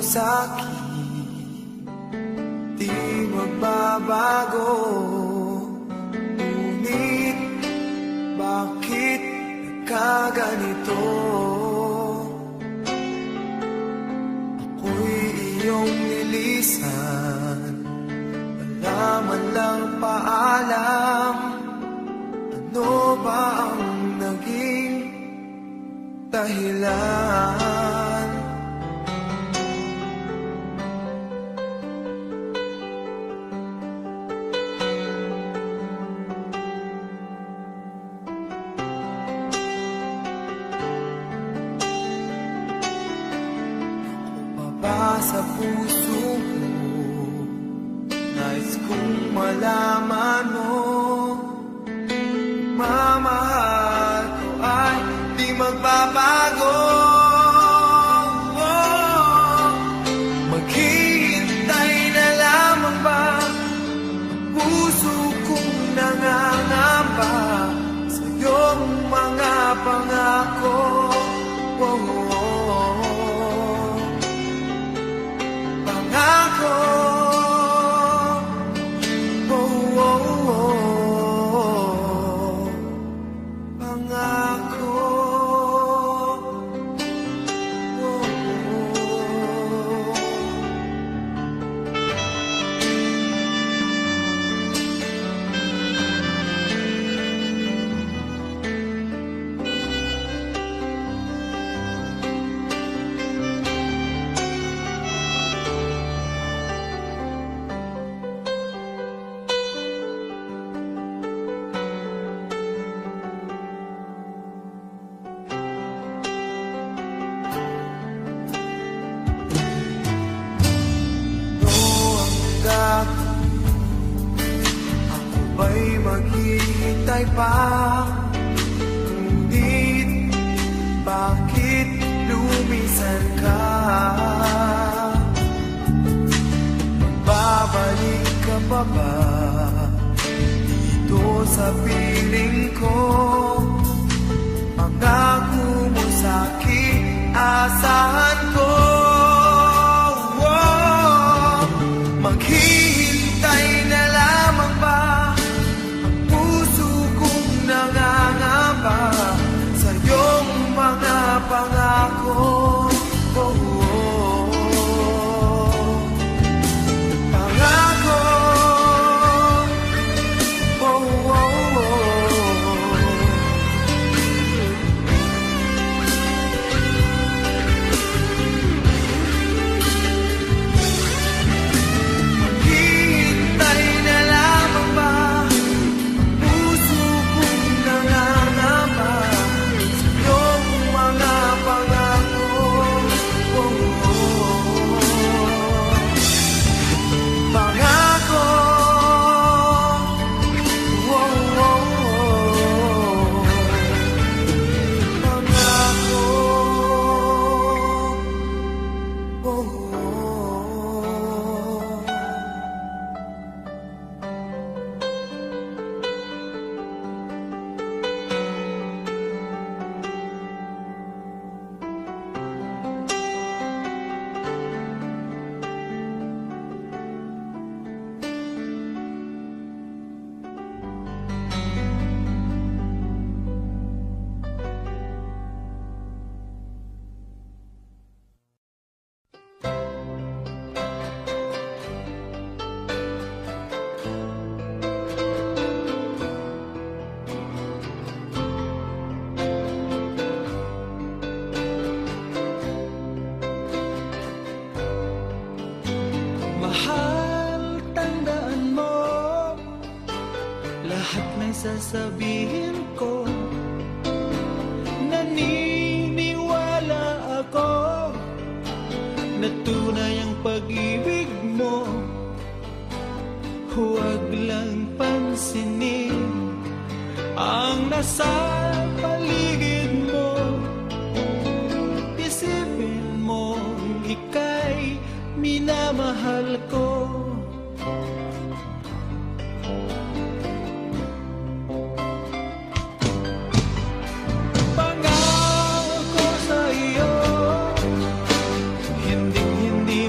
sa'kin di magbabago. Ngunit bakit nagkaganito? Ako'y iyong nilisan, wala man lang paalam. Ano ba ang naging dahilan? Sa puso mo, nais kong malaman mo, mamahal ko ay di magbabago. Maghihintay na lamang ba ang puso kong nangangamba sa iyong mga pangako? Ako ba'y maghihintay pa? Ngunit bakit lumisan ka? Magbabalik ka pa ba dito sa piling ko? Pangako mo sa'kin, asahan ko. Maghihintay na lamang ba ang puso kong nangangamba sa iyong mga pangako? Pangako, mahal, tandaan mo lahat ng sasabihin ko. Naniniwala ako na tunay ang pag-ibig mo. Huwag lang pansinin ang nasa paligid mo. Isipin mo ika'y minamahal ko. Pangako sa iyo, hindi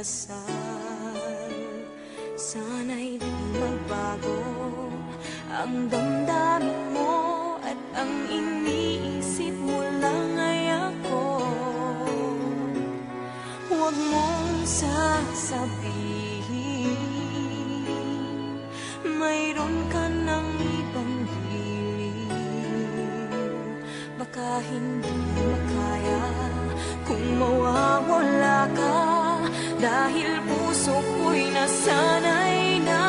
dasal. Sana'y di magbago ang damdamin mo at ang iniisip mo lang ay ako. Huwag mong sasabihin mayroon ka ng ibang hiling. Baka hindi makaya kung mawawala ka, dahil puso ko'y nasanay na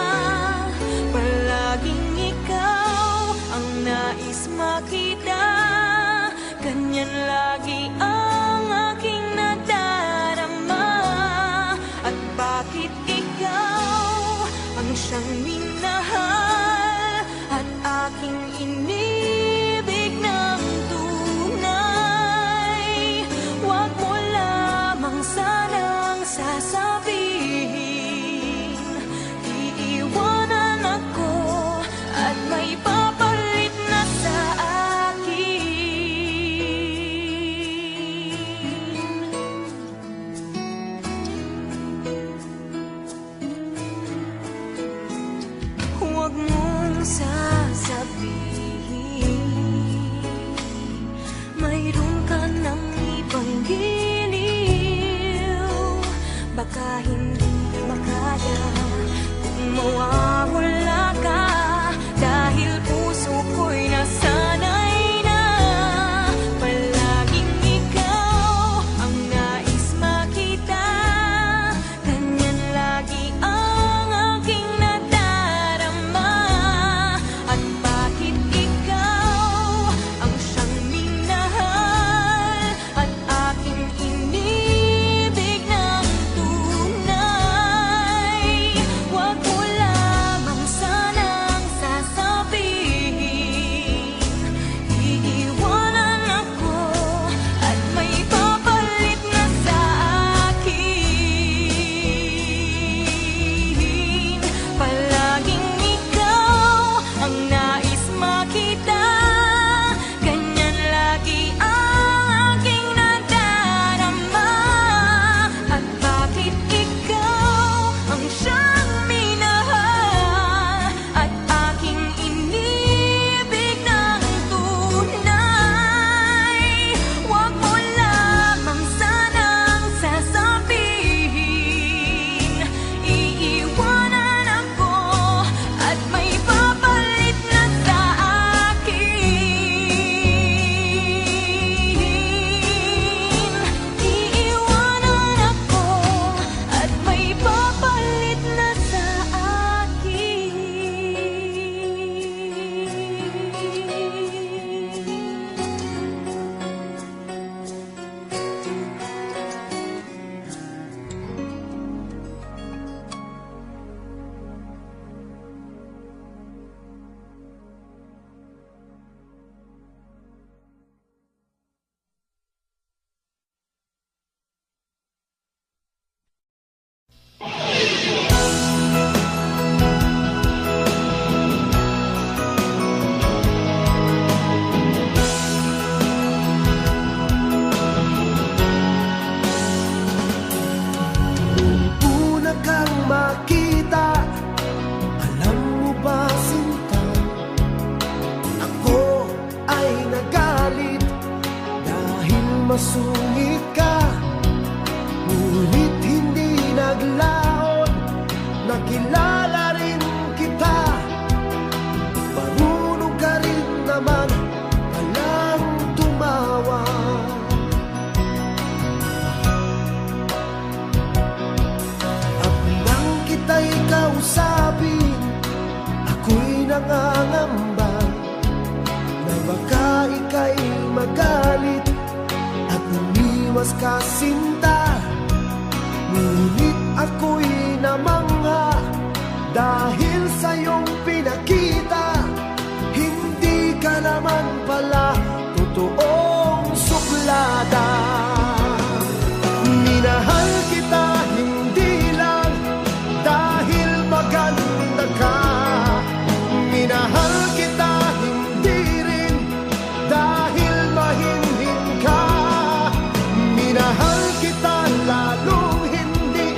palaging ikaw ang nais makita. Ganyan lagi ang aking nadarama. At bakit ikaw ang siyang minahal at aking inibig ng tunay? Huwag mo lamang sanang sasabihin iiwanan ako at may papalit na sa akin. Huwag mong sasabihin mayroon ka ng ibang giliw. Baka hindi makaya kung mawawala ka, dahil puso ko'y nasanay na palaging ikaw ang nais makita. Ganyan lagi ang aking nadarama. At bakit ikaw ang siyang minahal at aking inibig ng tunay? Huwag mo lamang sanang sasabihin iiwanan ako at may papalit na sa akin. Palaging ikaw ang nais makita. Ganyan lagi ang aking nadarama. At bakit ikaw ang siyang minahal at aking inibig ng tunay? Huwag mo lamang sanang sasabihin iiwanan ako at may papalit na sa akin. Iiwanan ako at may papalit na sa akin. Una kang makita, alam mo ba sinta, ako ay nagalit dahil masungit ka. Ngunit hindi naglaon, nakilala rin kita. Marunong ka rin naman palang tumawa. At nang kita'y kausapin, ako'y nangangamba na baka ika'y magalit at umiwas ka sinta. Ngunit ako'y namangha dahil sa iyong pinakita. Hindi ka naman pala totoong suklada. Minahal kita hindi lang dahil maganda ka. Minahal kita hindi rin dahil mahinhin ka. Minahal kita lalong hindi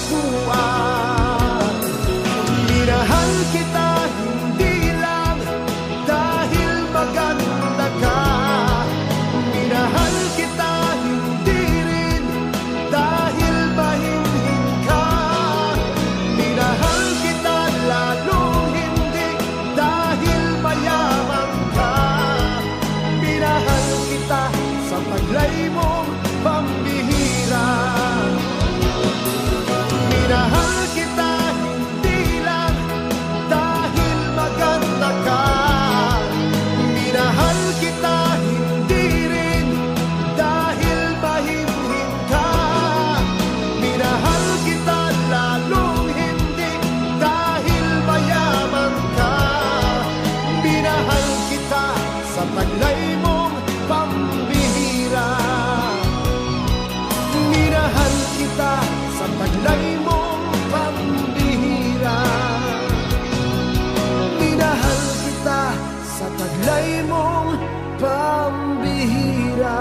matatagpuan. Minahal kita hindi lang dahil maganda ka. Minahal kita hindi rin dahil mahinhin ka. Minahal kita lalong hindi dahil mayaman ka. Minahal kita sa taglay mong pambihira. Minahal kita hindi lang dahil maganda ka. Minahal kita hindi rin dahil mahinhin ka. Minahal kita lalong hindi dahil mayaman ka. Minahal kita sa taglay mong pambihira. Minahal kita sa taglay mong pambihira. Minahal kita sa taglay mong pambihira.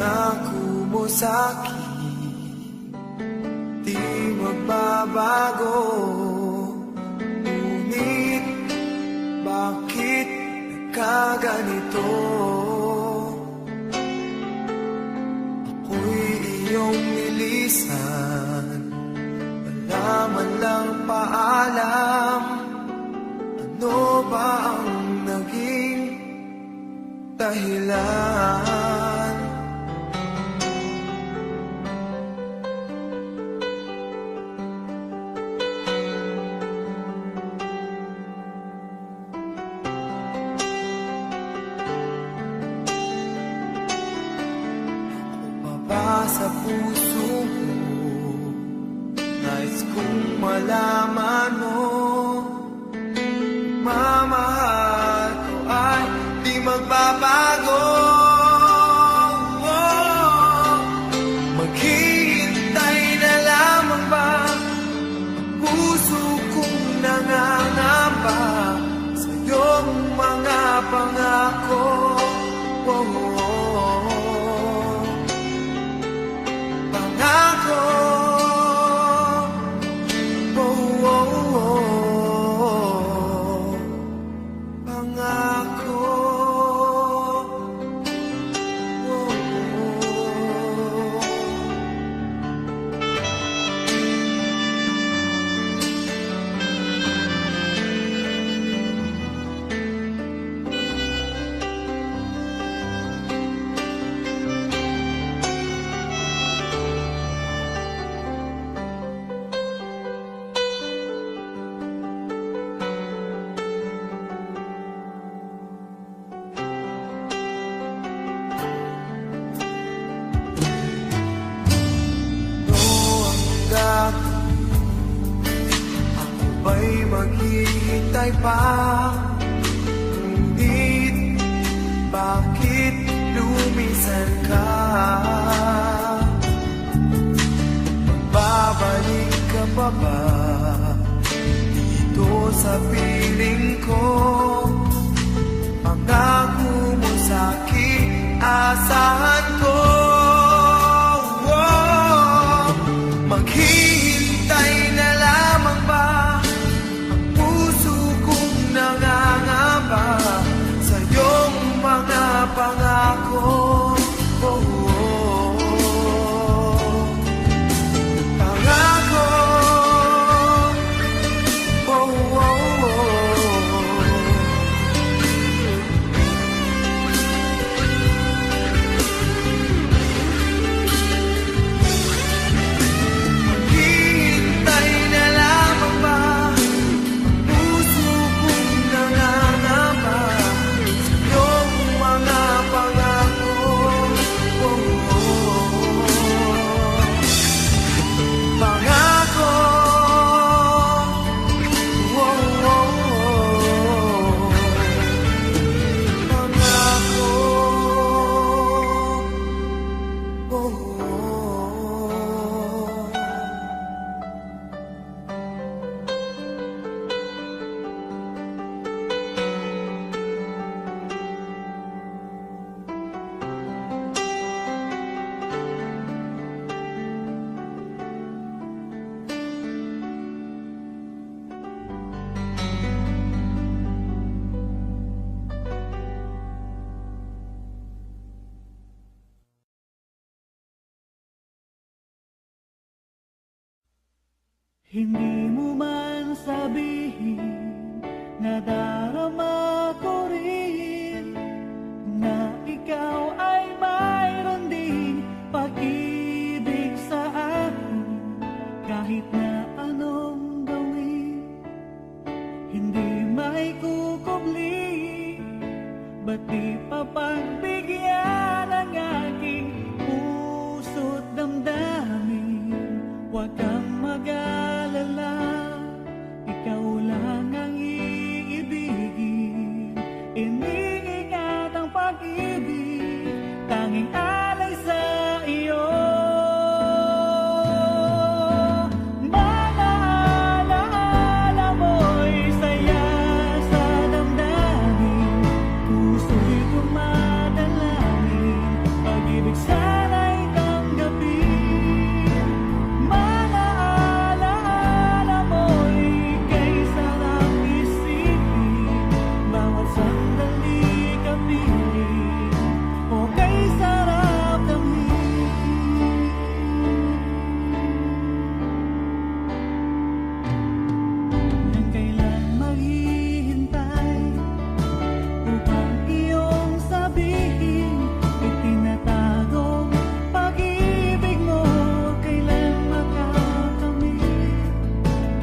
Pangako mo sa'kin, di magbabago. Ngunit bakit nagkaganito? Ako'y iyong nilisan, wala man lang paalam. Ano ba ang naging dahilan? Sa puso mo, nais kong malaman mo, mamahal ko ay di magbabago. Maghihintay na lamang ba ang puso kong nangangamba sa iyong mga pangako? Maghihintay pa, ngunit bakit lumisan ka? Magbabalik ka pa ba dito sa piling ko? Pangako mo sa'kin, asahan ko. Maghihintay na lamang ba sa iyong mga pangako? Pangako, Hindi mo man sabihin, nadarama ko rin na ikaw ay mayroon ding pag-ibig sa akin. Kahit na anong gawin, hindi may kukubli. Ba't di papagbigyan ang aking puso't damdamin? Huwag kang mag-alala, ikaw lang ang iibigin. Iniingat ang pag-ibig, tanging alay sa iyo. Mga alaala mo'y saya sa damdamin, puso'y dumadalangin, pag-ibig sana'y tanggapin. Mga alaala mo'y kay sarap isipin, bawat sandali kapiling, o kay sarap damhin. Nang kailan maghihintay upang iyong sabihin, itinatagong pag-ibig mo kailan makakamit.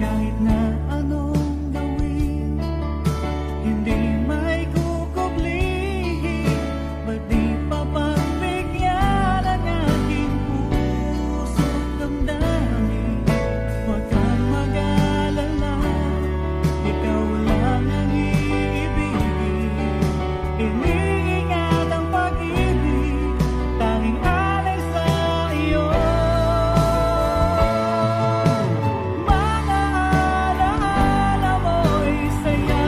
Kahit na anong gawin, hindi may kukublihin. Ba't di papagbigyan ang aking puso't damdamin? Huwag kang mag-alala, ikaw lang ang iibigin. Iniingat ang pag-ibig, tanging alay sa iyo. Mga alaala mo'y saya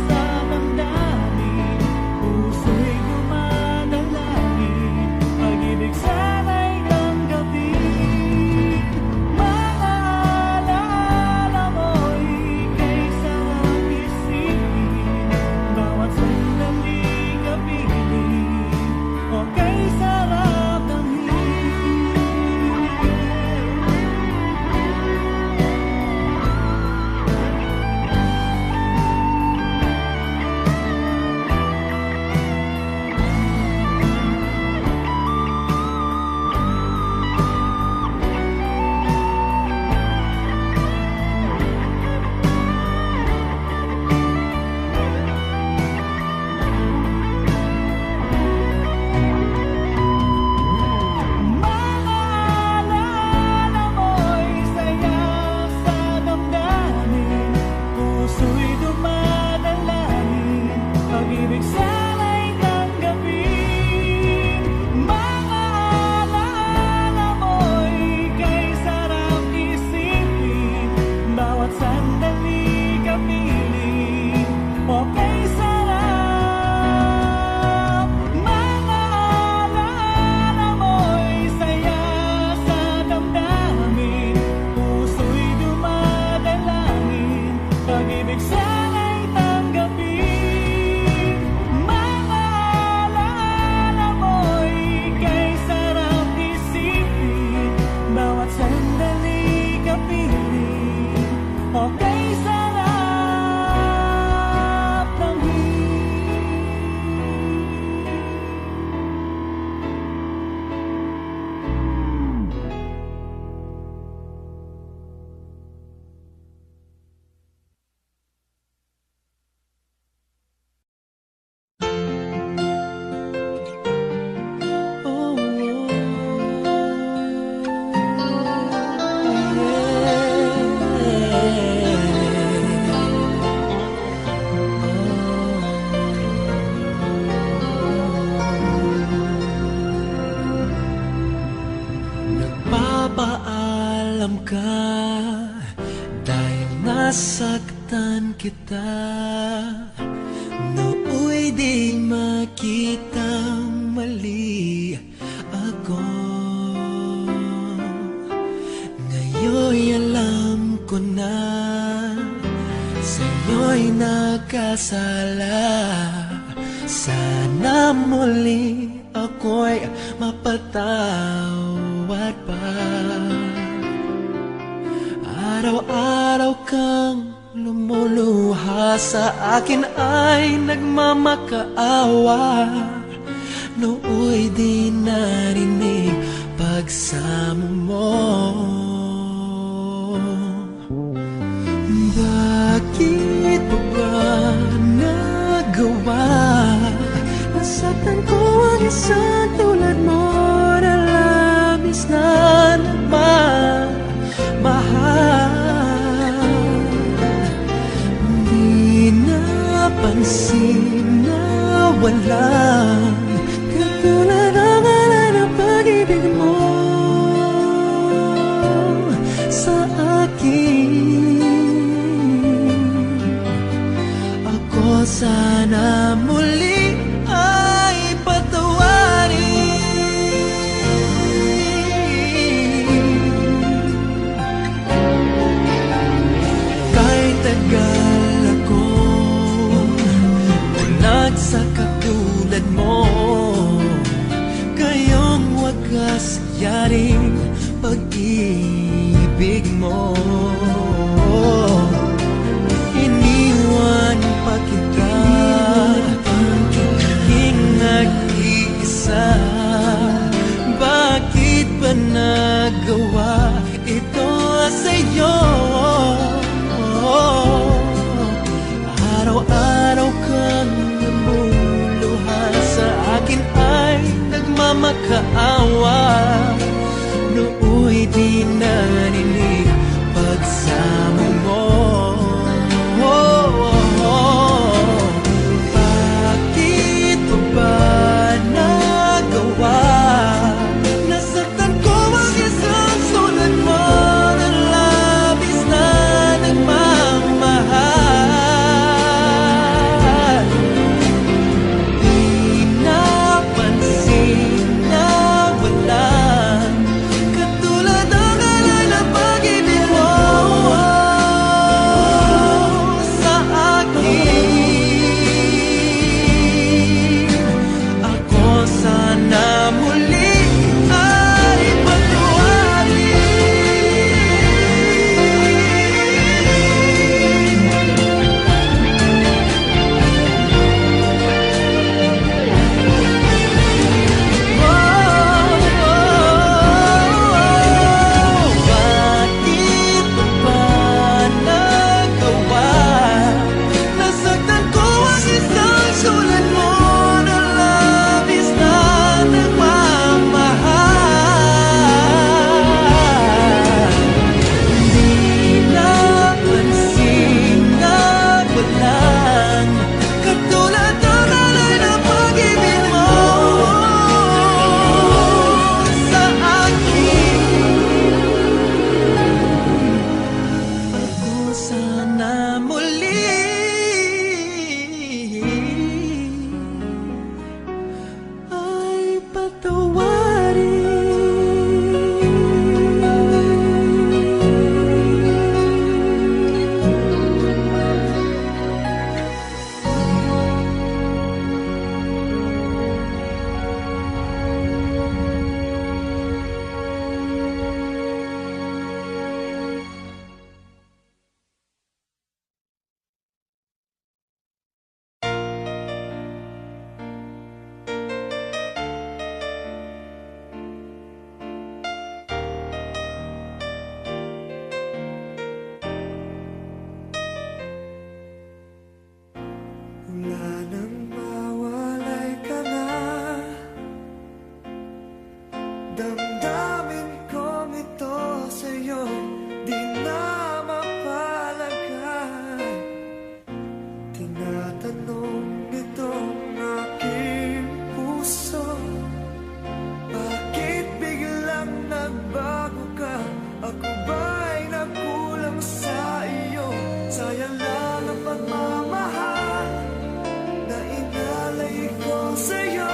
sa damdamin, puso'y dumadalangin, pag-ibig sana'y tanggapin. Mga alaala mo'y kay sarap isipin, bawat sandali kapiling, o kay sarap damhin. Mga alaala mo'y saya sa damdamin, puso'y dumadalangin, pag-ibig sana'y tanggapin. Mga alaala mo'y kay sarap isipin, bawat sandali kapiling, o kay sarap. Mga alaala mo'y saya sa damdamin, puso'y dumadalangin, pag-ibig sana'y tanggapin. Mga alaala mo'y kay sarap isipin, bawat sandali kapiling, o kay sarap damhin. Oh, Nagpapaalam ka dahil nasaktan kita. Nooy di makitang mali ako. Ngayon'y alam ko na sa'yo'y nakasala. Sana muli ako'y mapatawad pa. Araw-araw kang lumuluha sa akin ay nagmamakaawa. Nooy di narinig pagsamo mo. Bakit pa ba nagawa? Nasaktan ko ang isang tulad mo na labis na nagmamahal. Di napansin na walang katulad ang alay ng pag-ibig mo sa akin. Ako sana muli ay patawarin. Kahit tagal ako unag sa katulad mo, kayong wagas yaring pag-ibig mo. Iniwan pa kita, naging nag-iisa. Bakit ba nagawa ito sa'yo? Araw-araw kang namuluha sa akin ay nagmamakaawa. Nooy di narinig pagsamo mo. Bakit pa ba nagawa? Nasaktan ko ang isang sulat mo na labis na nagmamahal. Di napansin na walang katulad ang alay ng pag-ibig mo sa akin. Ako sana muli ay bakit pa ba nagawa? Nasaktan ko ang isang sulat mo na labis na nagmamahal. Di napansin na walang katulad ng alay ng pag-ibig mo sa akin. Ako sana muli ay Wala nang mawalay ka na. Damdamin kong ito sa'yo di na mapalagay. Tinatanong itong aking puso, bakit biglang nagbago ka? Ako ba'y nagkulang sa iyo? Sayang lang ang pagmamahal na inalay ko sa'yo.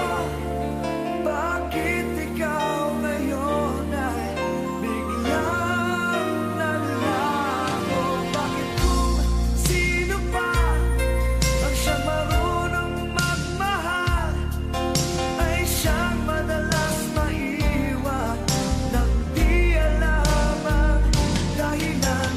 Bakit ikaw ngayon ay biglang nalago? Bakit kung sino pa ang siyang marunong magmahal ay siyang madalas maiwan nang di alam ang dahilan?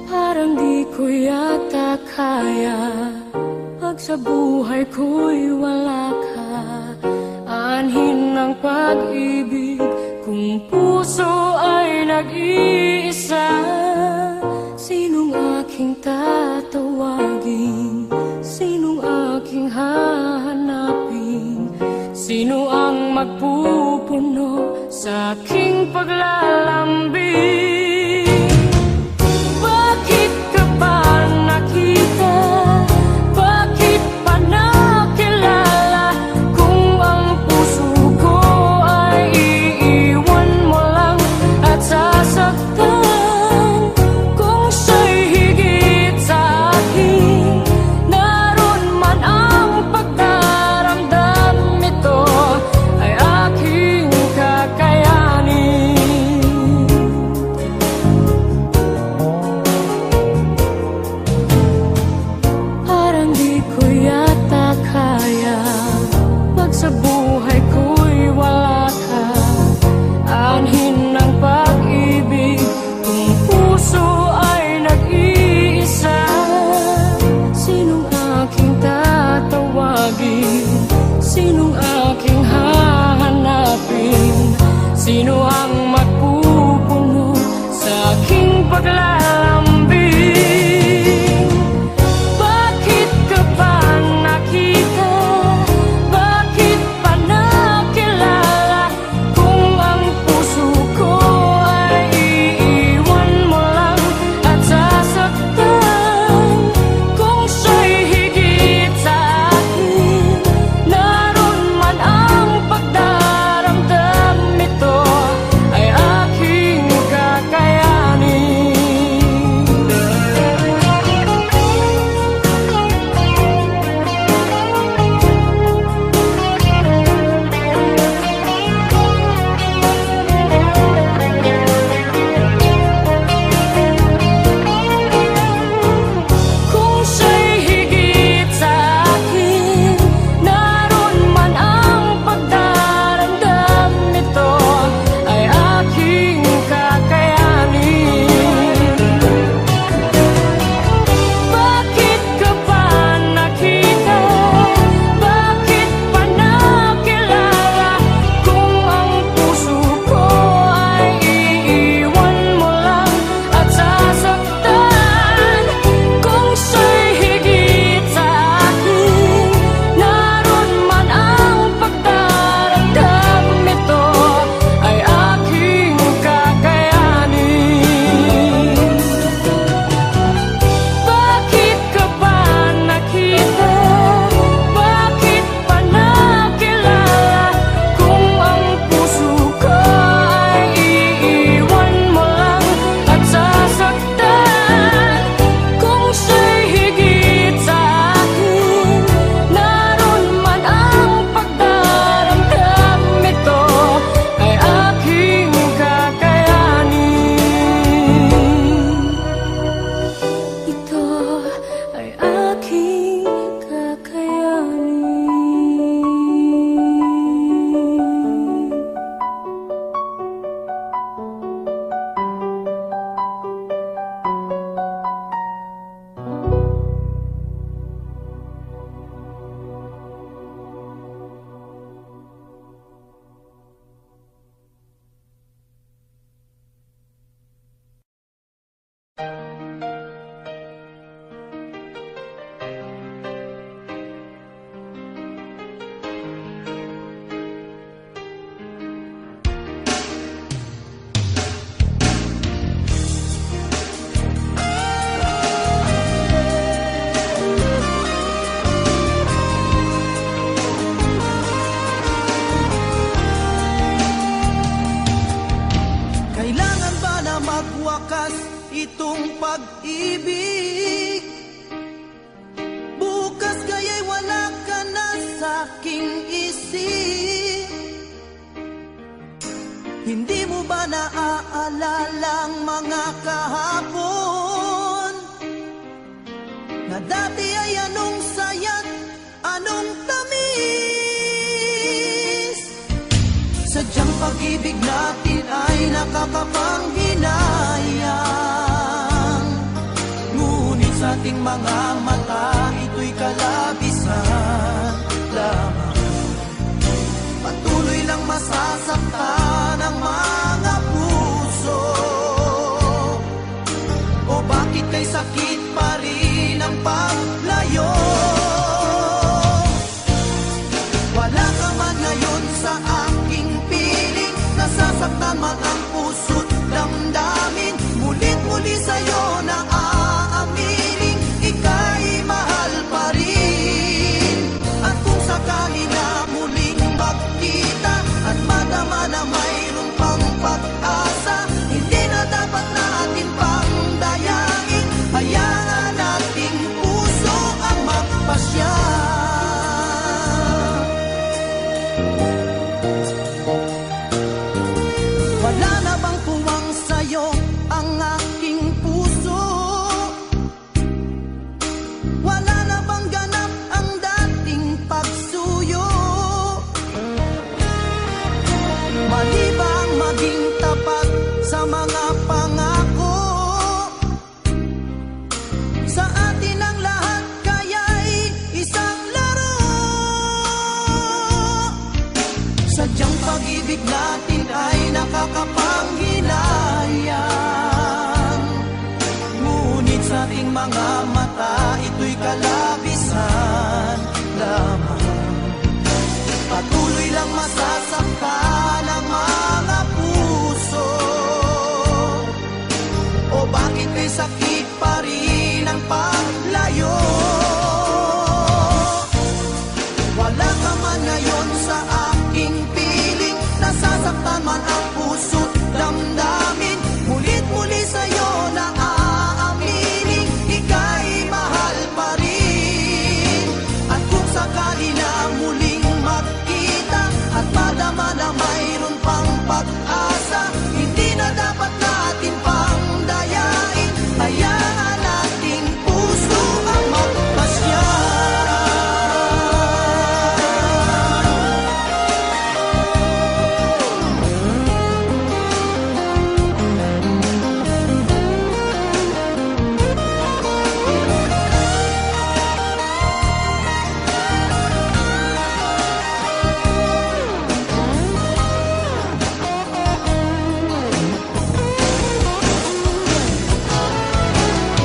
Parang di ko yata kaya pag sa buhay ko'y wala ka. Anhin ng pag-ibig kung puso ay nag-iisa. Sinong aking tatawagin? Sinong aking hahanapin? Sino ang magpupuno sa aking paglalambing? Bakit ka ba nakita? Bakit pa nakilala? Kung ang puso ko ay iiwan mo lang at sasaktan. Kung siya'y higit sa akin, naroon man ang pagdaramdam. Ito ay aking kakayanin. Parang di ko yata kaya pag sa buhay ko'y wala ka. Anhin ng pag-ibig kung puso ay nag-iisa. Sinong aking tatawagin? Sinong aking hahanapin? Sino ang magpupuno sa aking paglalambing? Bakit ka ba nakita? Bakit pa nakilala? Kung ang puso ko ay iiwan mo lang at sasaktan. Kung siya'y higit sa akin, naroon man ang pagdaramdam. Ito ay aking kakayanin. Kung siya'y higit sa akin, naroon man ang pagdaramdam. Ito ay aking kakayanin. Bakit ka ba nakita? Bakit pa nakilala? Kung ang puso ko ay iiwan mo lang at sasaktan. Kung siya'y higit sa akin, naroon man ang pagdaramdam. Ito ay aking kakayanin. Bakit ka ba nakita? Bakit pa nakilala? Kung ang puso ko ay iiwan mo lang at sasaktan. Kung siya'y higit sa akin, naroon man ang pagdaramdam. Ito ay aking kakayanin. Ito ay aking kakayanin. Kailangan ba na magwakas itong pag-ibig? Bukas kaya'y wala ka na sa aking isip. Hindi mo ba naaalala ang mga kahapon? Na dati ay anong saya't anong tamis? Sadyang pag-ibig natin ay nakakapanghinayang. Ngunit sa ating mga mata, ito'y kalabisan lamang. Patuloy lang masasaktan ang mga puso. O bakit kay sakit pa rin ang paglayo? Wala ka man ngayon sa aking piling, nasasaktan man ang puso't damdamin. Mulit-muli sa'yo na aaminin, ika'y mahal pa rin. At kung sakali na muling magkita at madama na mayroon pang pag-asa, hindi na dapat natin pang dayain. Hayaan nating puso ang magpasya. Wala na bang puwang sa'yo ang aking puso? Wala na bang ganap ang dating pagsuyo? Mali ba ang maging tapat sa mga pangako? Sa atin ang lahat kaya'y isang laro. Sadyang pag-ibig natin ay nakakapanghinayang. Ngunit sa ating mga mata, ito'y kalabisan lamang. Patuloy lang masasaktan ang mga puso. O bakit may sakit pa rin ang paglayo? Wala ka man ngayon sa aking piling, nasasaktan man ang puso't damdamin. Mulit-muli sa'yo na aaminin, ika'y mahal pa rin. At kung sakali na muling magkita at madama na mayroon pang pag-asa, hindi na dapat natin pang dayain. Hayaan nating puso ang magpasya.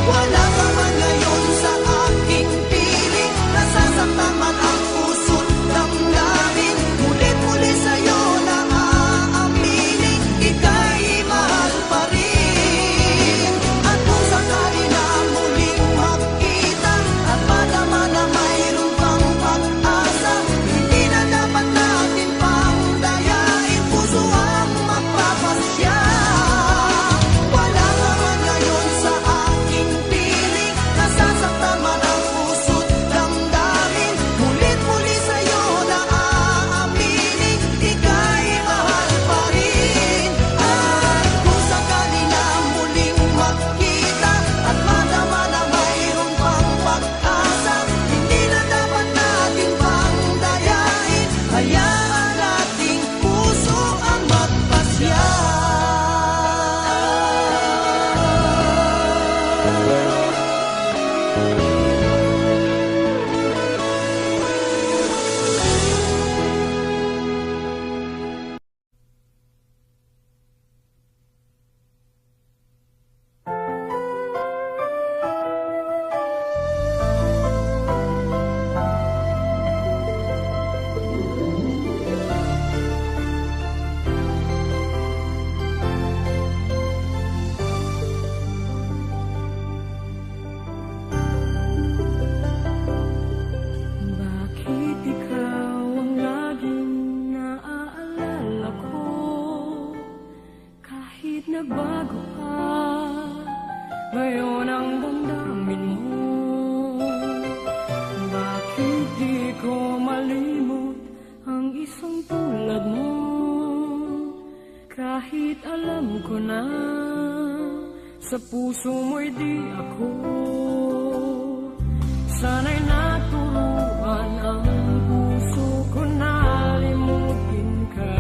Wala ka man ngayon sa aking piling, nasasaktan man ang puso't damdamin. Mulit-muli sa'yo na aaminin, ika'y mahal pa rin. At kung sakali na muling magkita at madama na mayroon pang pag-asa, hindi na dapat natin pang dayain, puso ang magpapasya. Wala ka man ngayon sa aking piling, nasasaktan man ang puso't damdamin. Mulit-muli sa'yo na aaminin, ika'y mahal pa rin. At kung sakali na muling magkita at madama na mayroon pang pag-asa, hindi na dapat natin pang dayain. Hayaan nating puso ang magpasya. Bakit ikaw ang laging naaalala ko? Kahit nagbago ka, ngayon ang damdamin mo. Bakit di ko malimot ang isang tulad mo? Kahit alam ko na sa puso mo'y di ako. Sana'y naturuan ang puso ko na limutin ka.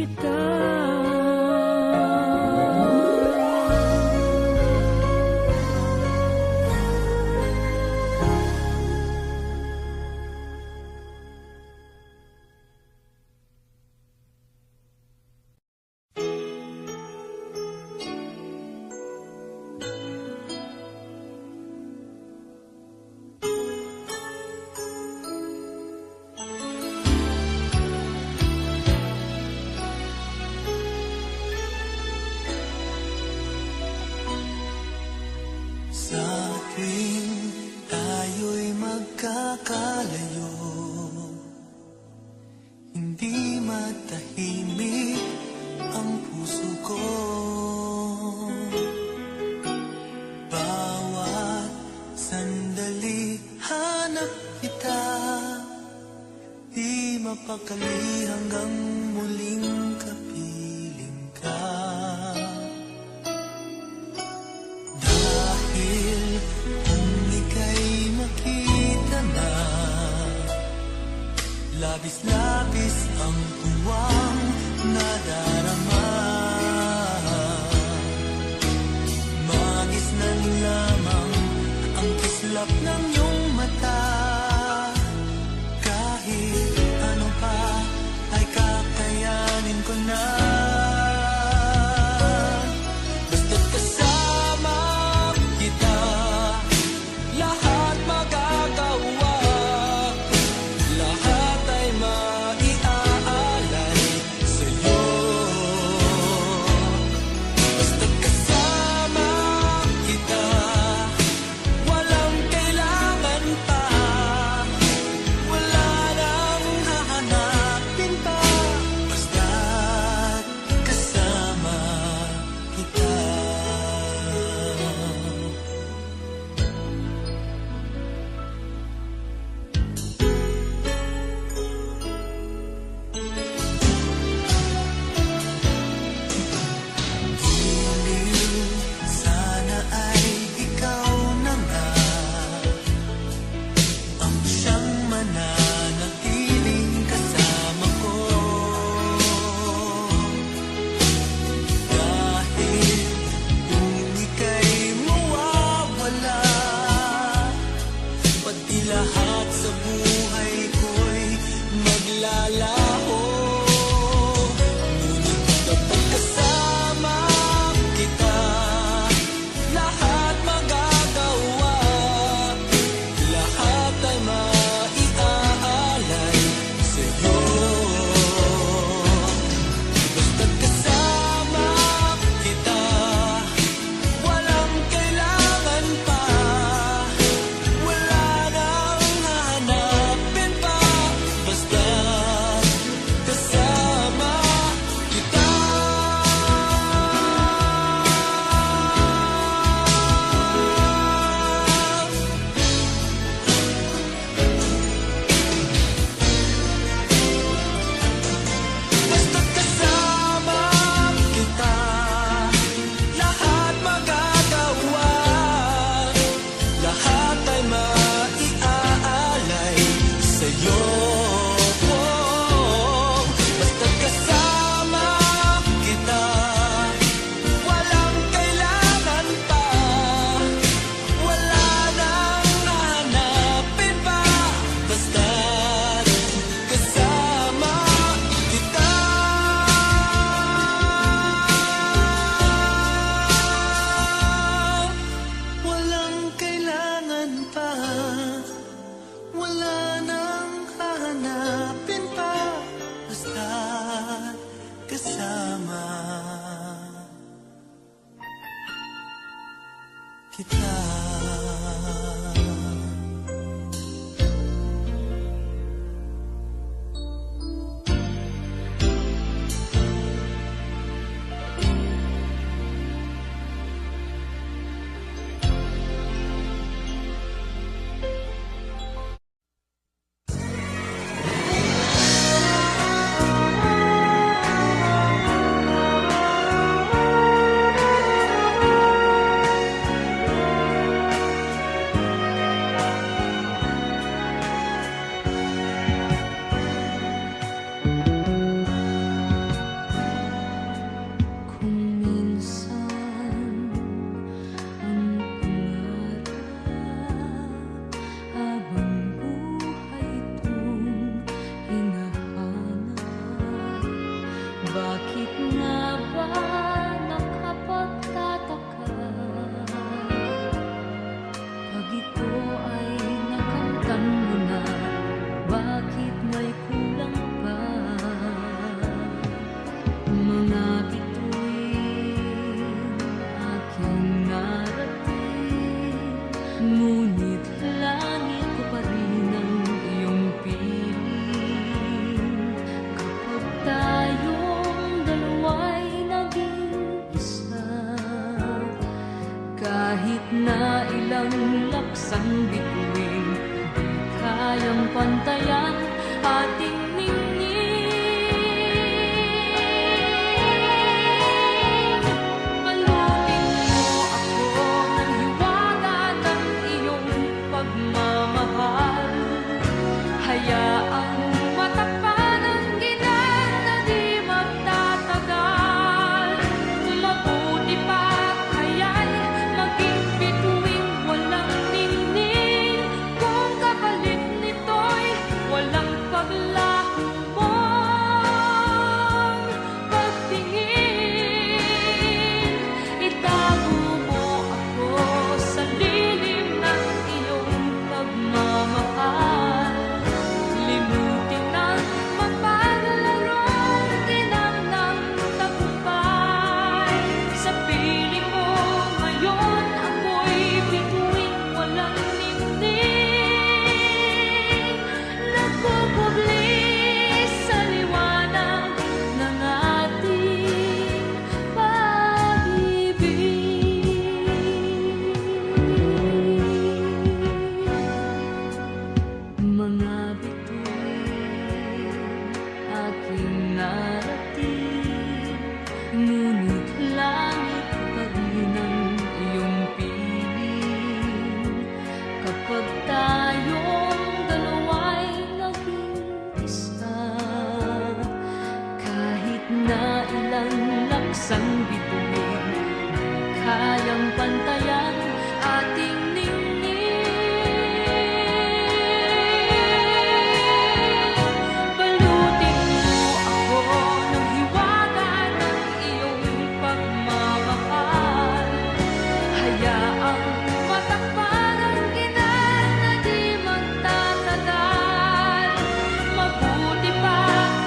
kita. Sa tuwing tayo'y magkakalayo, hindi matahimik ang puso ko. Bawat sandali hanap kita, di mapakali hanggang muling kapiling ka. Dahil kung ika'y makita na, labis-labis ang tuwang nadarama. Magisnan lamang ang kislap ng iyong mata. Kahit ano pa ay kakayanin ko na. Basta't kasama kita, lahat magagawa. Lahat ay maiaalay sa'yo. Basta't kasama kita, walang kailangan pa. Wala nang hahanapin pa. Basta't kasama kita. Giliw, sana ay ikaw na nga ang siyang mananatiling kasama ko. Dahil kung ika'y mawawala, pati lahat sa buhay ko'y maglalaho. Ngunit kapag kasama kita, lahat magagawa. Lahat ay maiaalay sa'yo. Basta't kasama kita, walang kailangan pa. Wala nang hahanapin pa. Basta't kasama kita. Basta't kasama kita, lahat magagawa. Lahat ay maiaalay sa'yo. Basta't kasama kita, walang kailangan pa. Wala nang hahanapin pa. Basta't kasama kita. Walang kailangan pa. Wala nang hahanapin pa. Basta't kasama kita. isang bituin, kayang pantayan ating ningning. Balutin mo ako ng hiwaga ng iyong pagmamahal. Hayaang matakpan ang ginat na di magtatagal. Mabuti pa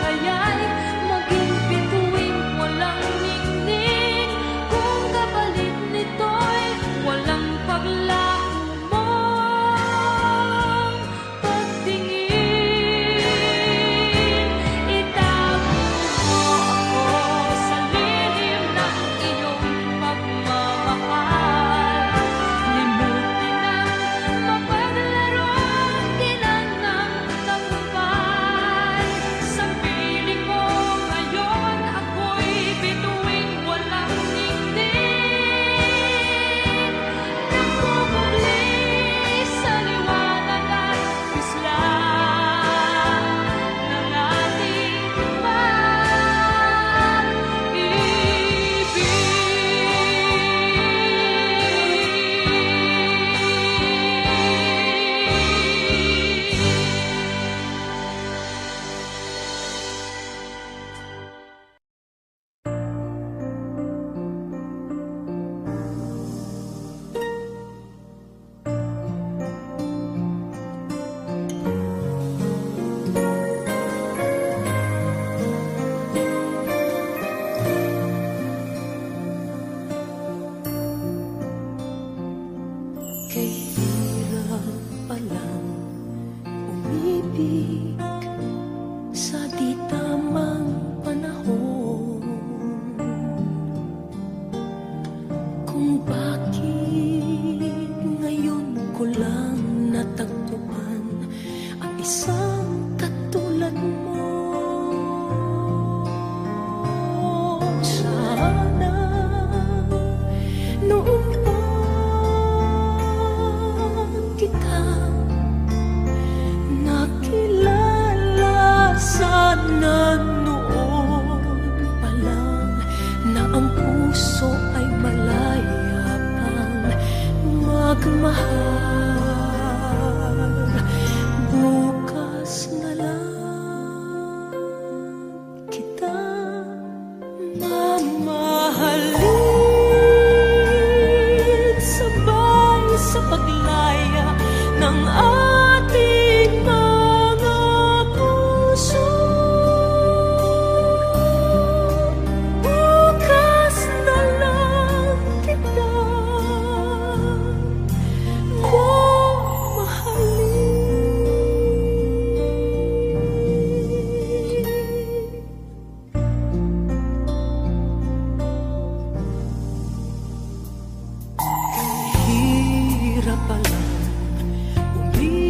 kaya'y maging bituing walang ningning, kung kapalit nito'y walang paglaho mong pagtingin. Itago mo ako sa lilim ng iyong pagmamahal. Limutin ang mapaglaro ang ginanang tagumpay. Sa piling mo ngayon ako'y bituing walang ningning, nagmumuli sa liwanag at kuslan ng ating pag-ibig. Kay hirap palang umibig sa di tamang panahon, kung bakit ngayon ko lang natagpuan ang isang katulad mo. Sana noon pa kita nakilala, sana noon pa lang na ang puso ay malaya pang magmahal. Bukas na lang kita mamahalin, sabay sa paglaya ng ating mga puso. Bukas na lang kita mamahalin. Hirap pala umibig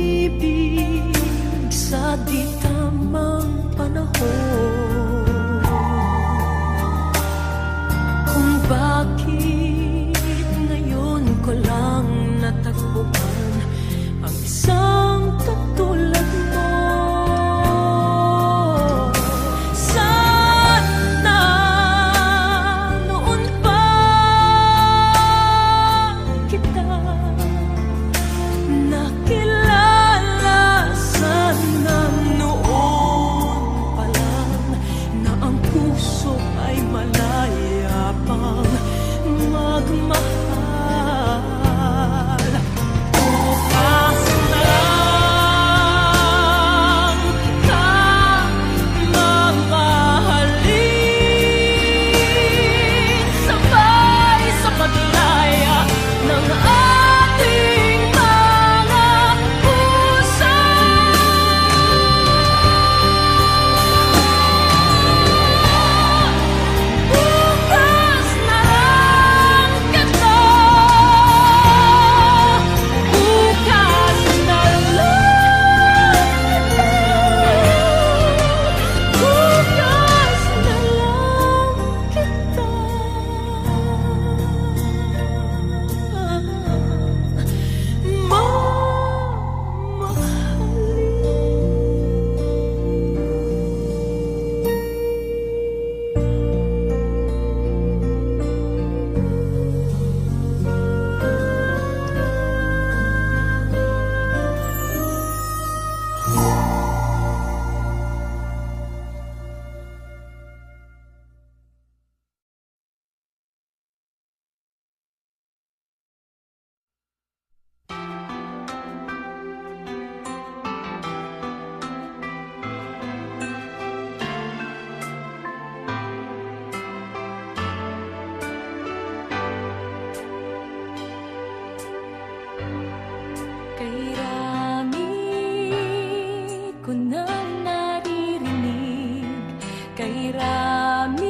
Maraming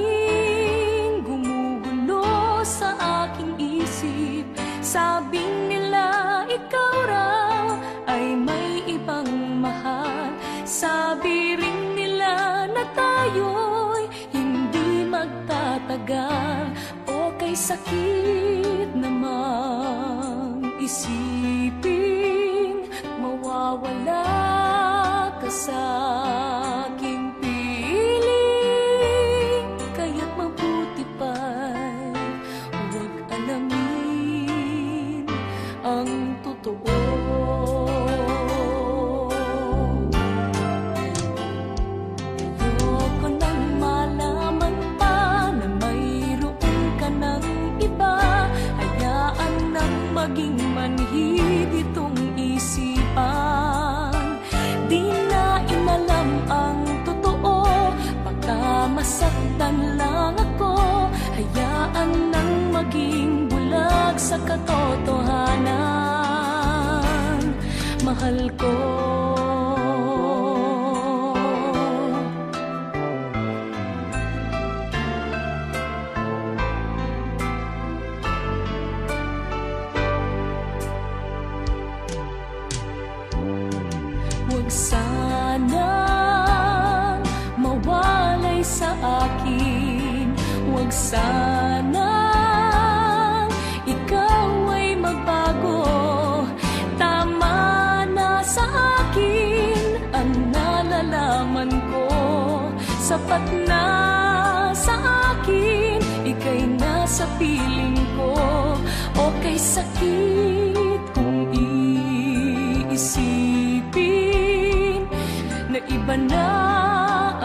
gumugulo sa aking isip. Sabing nila ikaw raw ay may ibang mahal. Sabi rin nila na tayo'y hindi magtatagal. O kay sakit namang isipin, mawawala ka sa aking piling. Kaya't mabuti pa'y huwag alamin ang totoo. Ayoko nang malaman pa na mayroon ka ng iba. Hayaan nang maging manhid itong isipan. Di na inalam ang totoo, baka masaktan lang ako. Hayaan nang maging bulag sa katotohanan. Mahal ko. Huwag sanang mawalay sa akin. Huwag sanang ikaw ay magbago. Tama na sa akin ang nalalaman ko. Sapat na sa akin, ika'y nasa piling ko. O kay sakit kung iisipin na iba na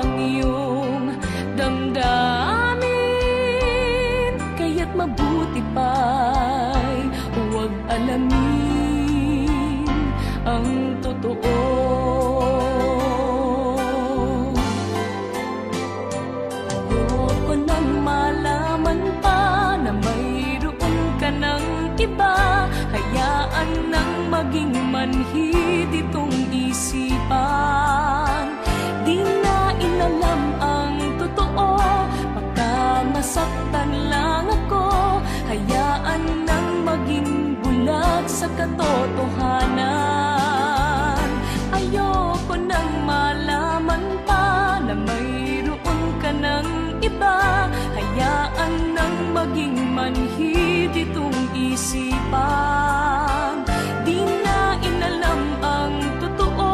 ang iyong damdamin. Kaya't mabuti pa'y huwag alamin ang totoo. Ayoko nang malaman pa na mayroon ka ng iba. Hayaan nang maging manhid itong isipan. Di na inalam ang totoo, baka masaktan lang ako. Hayaan nang maging bulag sa katotohanan. Ayoko nang malaman pa na mayroon ka ng iba. Hayaan nang maging manhid itong isipan. Di na inalam ang totoo,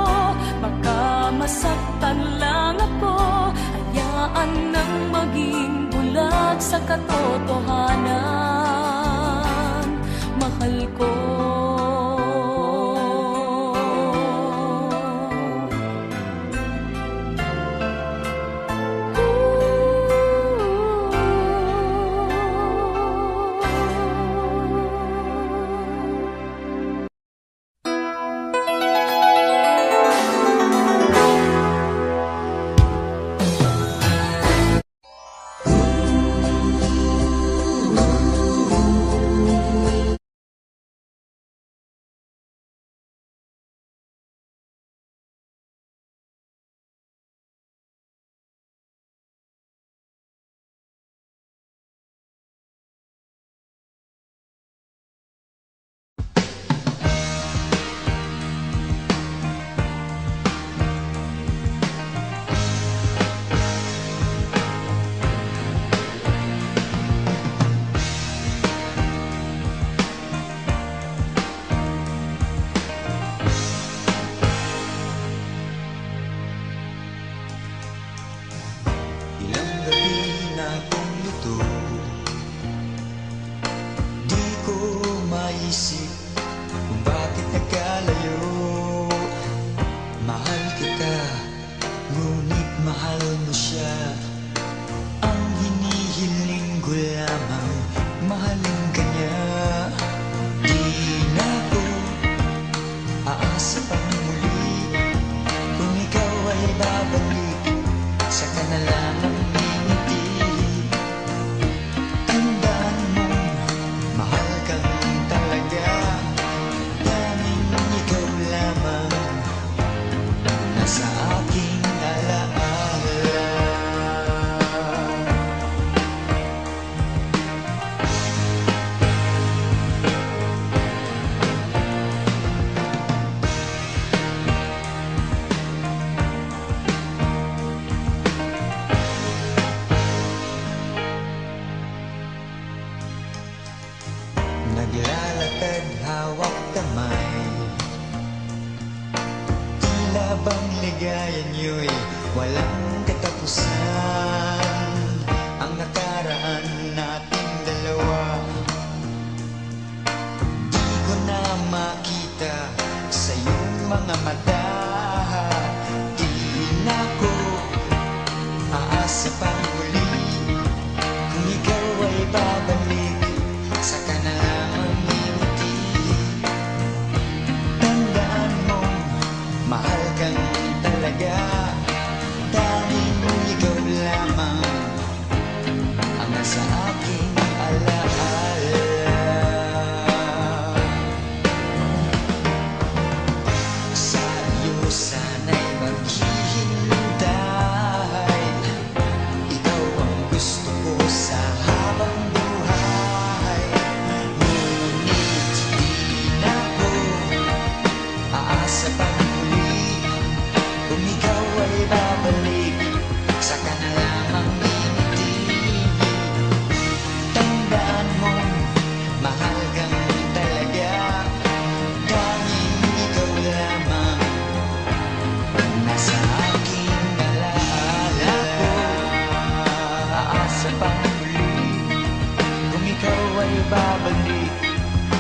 baka masaktan lang ako. Hayaan nang maging bulag sa katotohanan. Mahal ko.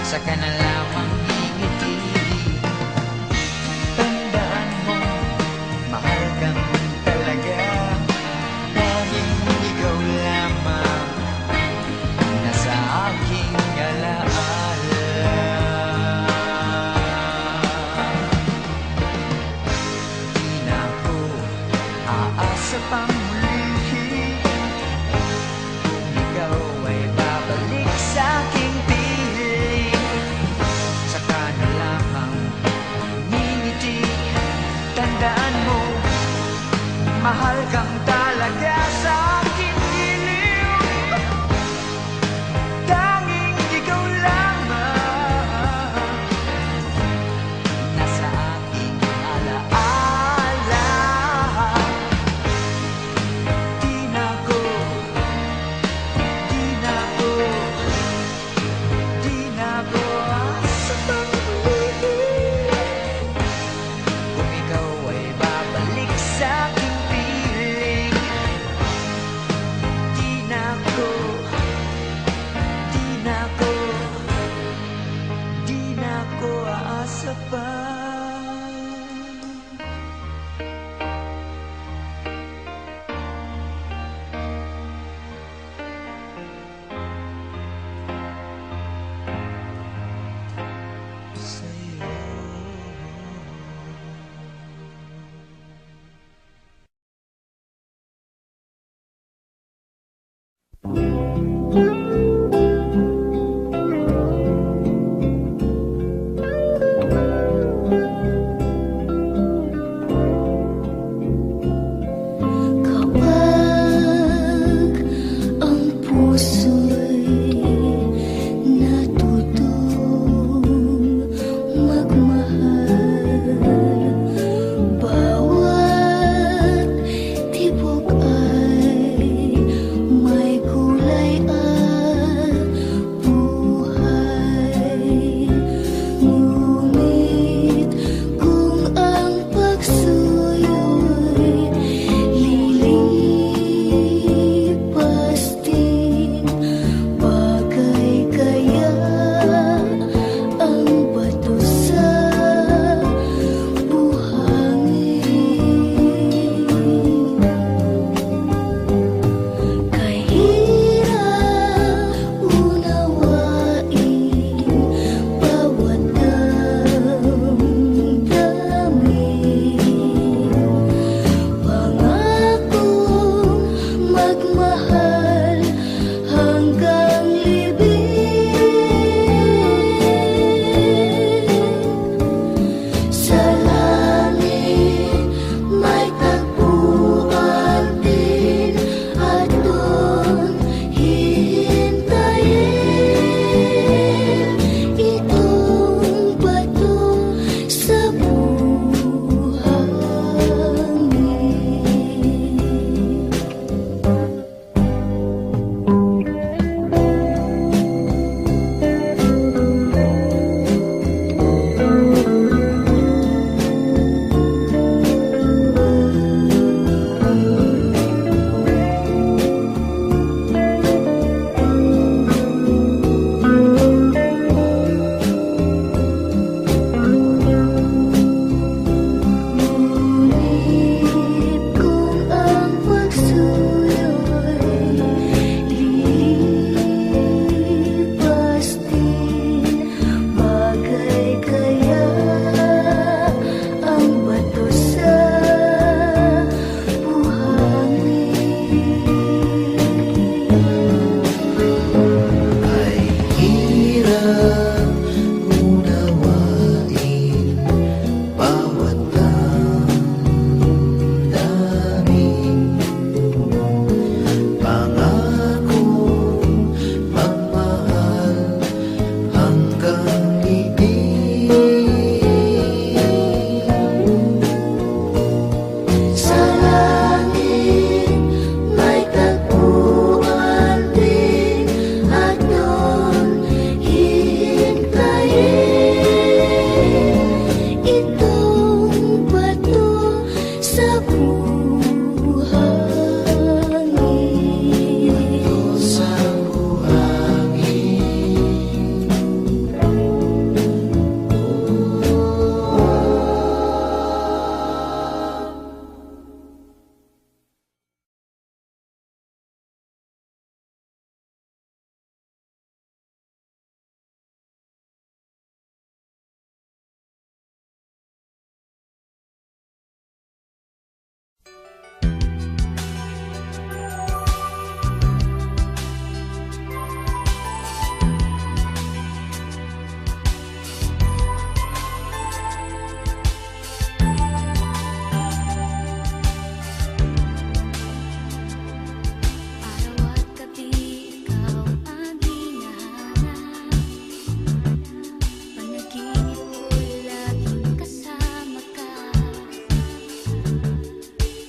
saka na lamang ngingiti. Tandaan mo, mahal kang talaga, laging ikaw lamang nasa aking alaala. Di na ako aasa pang muli, ikaw ay babalik sa aking piling, saka na lamang ngingiti. Tandaan mo, mahal kang talaga sa aking giliw, tanging ikaw lamang nasa aking alaala. Di na ako, di na ako, di na ako asa pang muli, kung ikaw ay babalik sa aking piling. Di na ako, di na ako, di na ako aasa pa. Kapag ang puso'y natutong magmahal, bawat tibok ay may kulay at buhay. Ngunit kung ang pagsuyo'y lilipas din, bagay kaya ang bato sa buhangin. Kahirap unawain bawat damdamin, pangakong magmahal hanggang libing. Sa langit may tagpuan din, at doon hihintayin itong bato sa buhangin. Araw at gabi ikaw ang hinahanap. Panaginip ko'y laging kasama ka.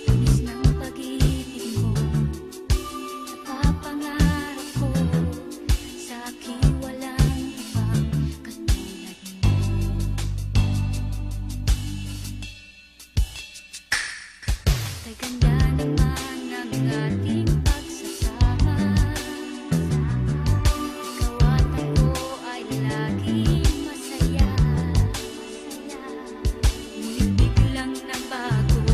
Tamis ng pag-ibig mo, napapangarap ko. Sa akin walang ibang katulad mo. Kay ganda naman ang ating pagsasama. Ikaw at ako ay laging masaya. Ngunit biglang nabago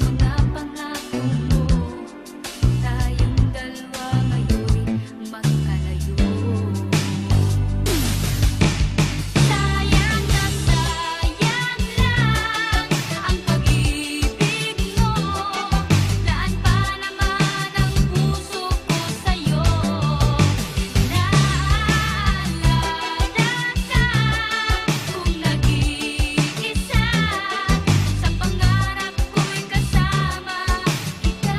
mga pangako mo. Tayong dalawa ngayon'y magkalayo. Sayang na sayang lang ang pag-ibig mo. Daan pa naman ang puso ko sa'yo. Naalala ka kung nag-iisa. Sa pangarap ko'y kasama kita.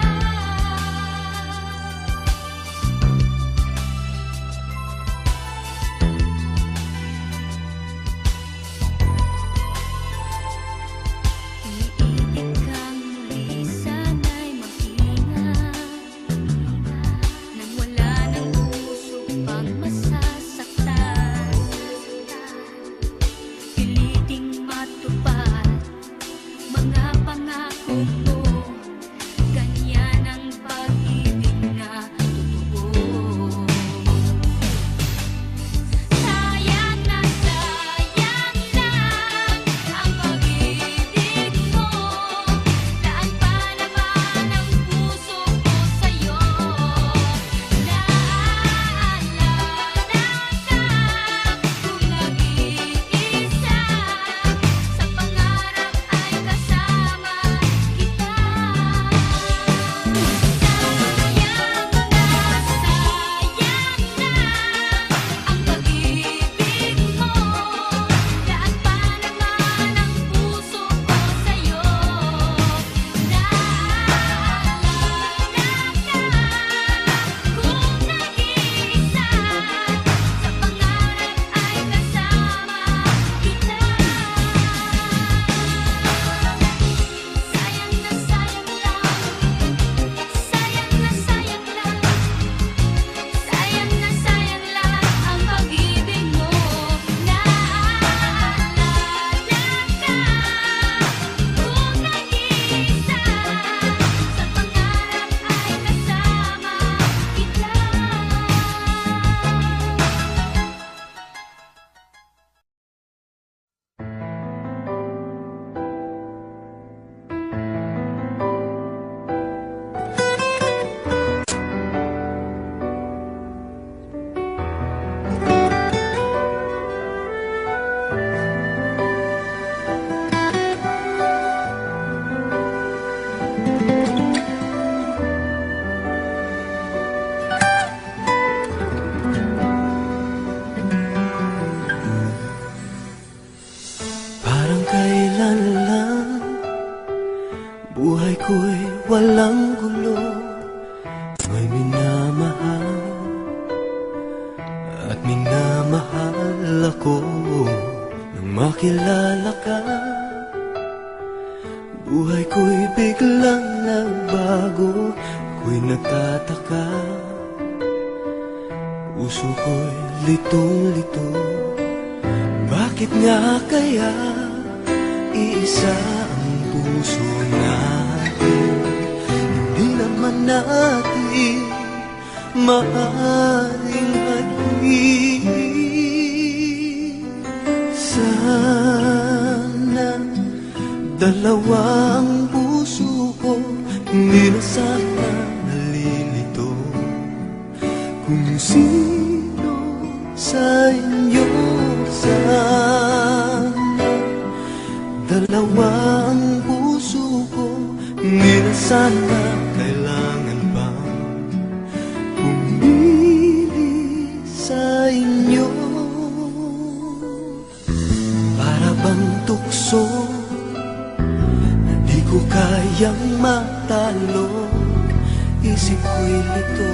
Iniibig kang muli, sana'y mag-ingat. Nang wala ng puso pang masasaktan. Piliting matupad mga pangako mo. Ganyan ang pag-ibig na totoo. Sayang na sayang lang ang pag-ibig mo. Daan pa naman ang puso ko sa'yo. Naalala ka kung nag-iisa. Sa pangarap ay kasama kita. Sayang na sayang lang ang pag-ibig mo. Daan pa naman ang puso ko sa'yo. Naalala ka kung nag-iisa. Sa pangarap ay kasama kita. Sayang na sayang lang. Sayang na sayang lang. Sayang na sayang lang ang pag-ibig mo. Naalala ka kung nag-iisa. Sa pangarap ay kasama kita. Parang kailan lang buhay ko'y walang gulo. May minamahal at minamahal ako. Nang makilala ka, buhay ko'y biglang nagbago. Ako'y nagtataka, puso ko'y litong-lito. Bakit nga kaya iisa ang puso natin? Hindi naman natin maaaring hadin. Sana dalawang puso ko hindi na sana nalilito. Kung sino sa inyo sana dalawang puso ko sana kailangan pa pumili sa inyo. Para bang tukso na di ko kayang matalo, isip ko'y lito,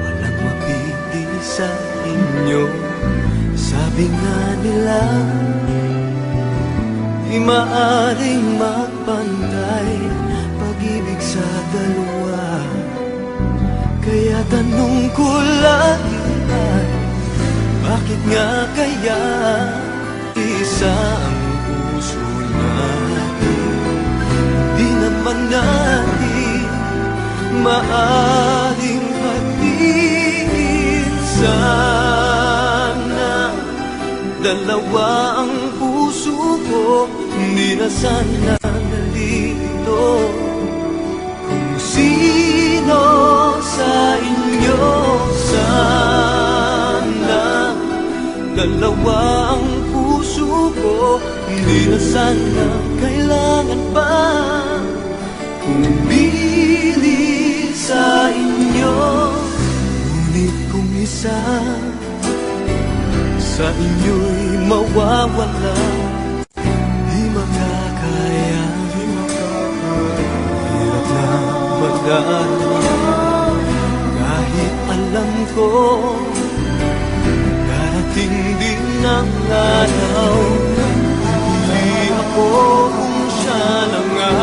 walang mapili sa inyo. Sabi nga nila, di maaaring magpantay pag-ibig sa dalawa. Kaya tanong ko lagi ay, bakit nga kaya isa ang puso natin? Di naman natin maaring hatiin. Sana dalawa ang puso ko, hindi na sana nalito kung sino sa inyo. Sana dalawa ang puso ko, hindi na sana kailangan pa pumili sa inyo. Ngunit kung isa sa inyo'y mawawala, di makakaya, hirap na mag-alala. Kahit alam ko darating din ang araw, hindi ako kung siya na nga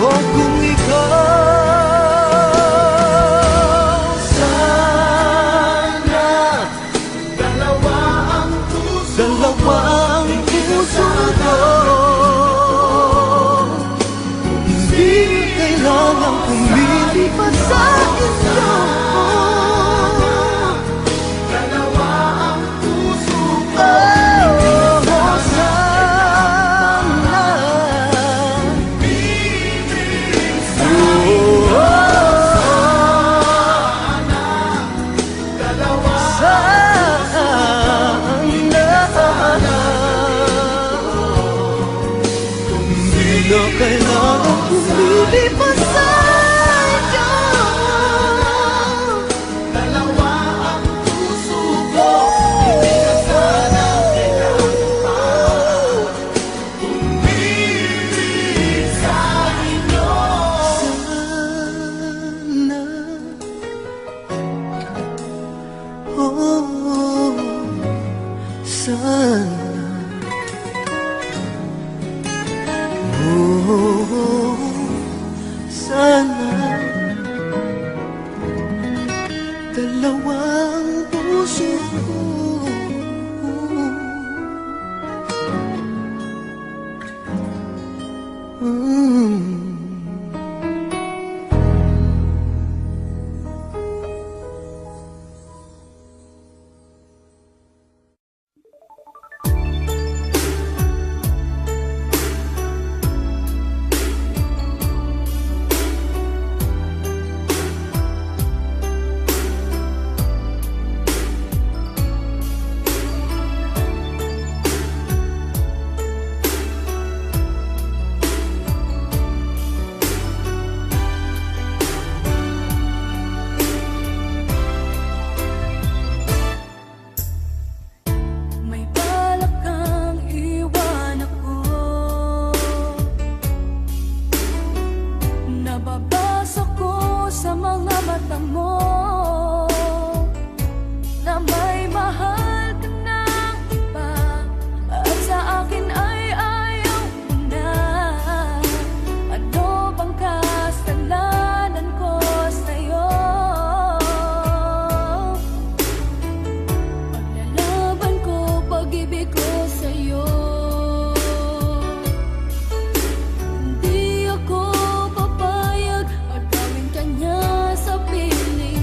o kung ikaw. Dalawa ang puso ko, hindi kailangang pumili pa sa inyo. Dalawa ang puso ko, sana pumili sa inyo. Dalawa na kailangan pumili pa sa inyo. Dalawa ang puso ko, hindi na sana kailangan pa pumili sa inyo. Sana, oh, sana. Sana dalawang puso ko, Hindi ako papayag at gawin kanya sa piling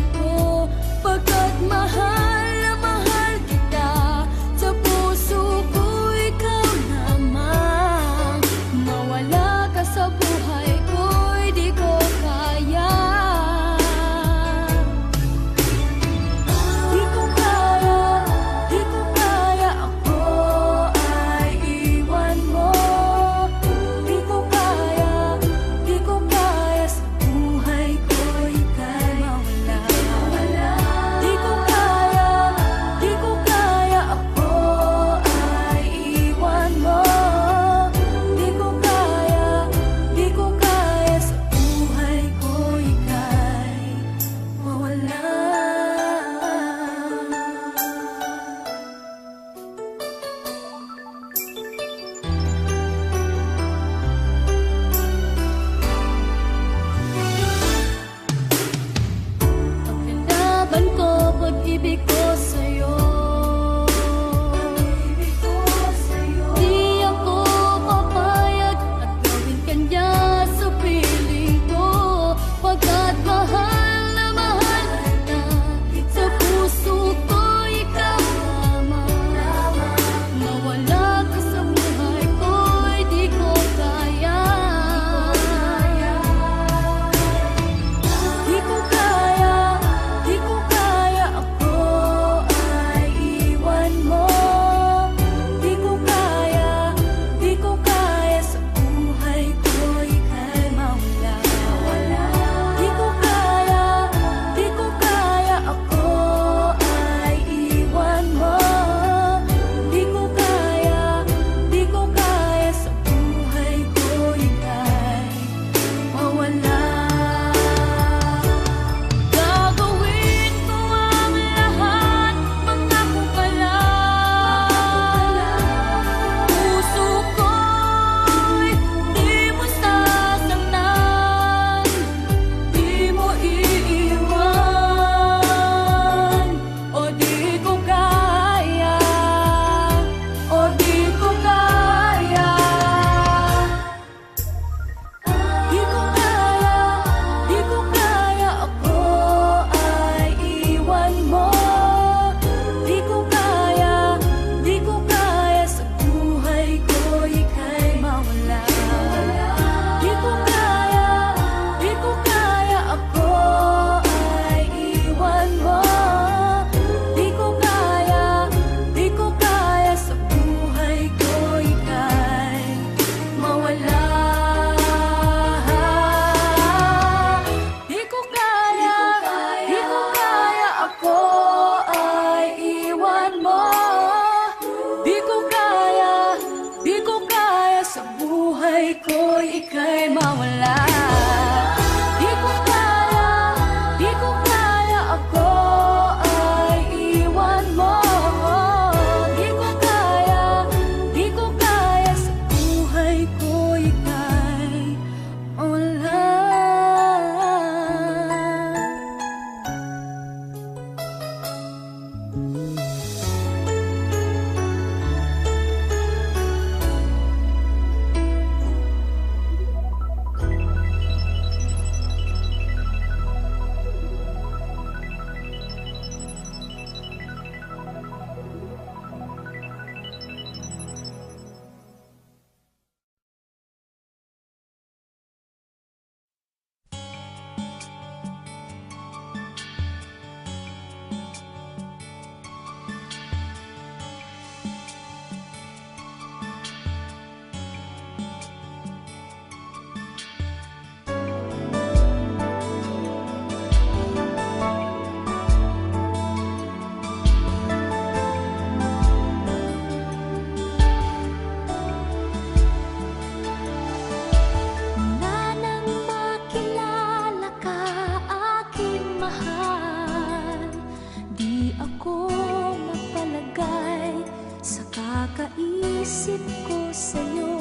isip ko sa'yo.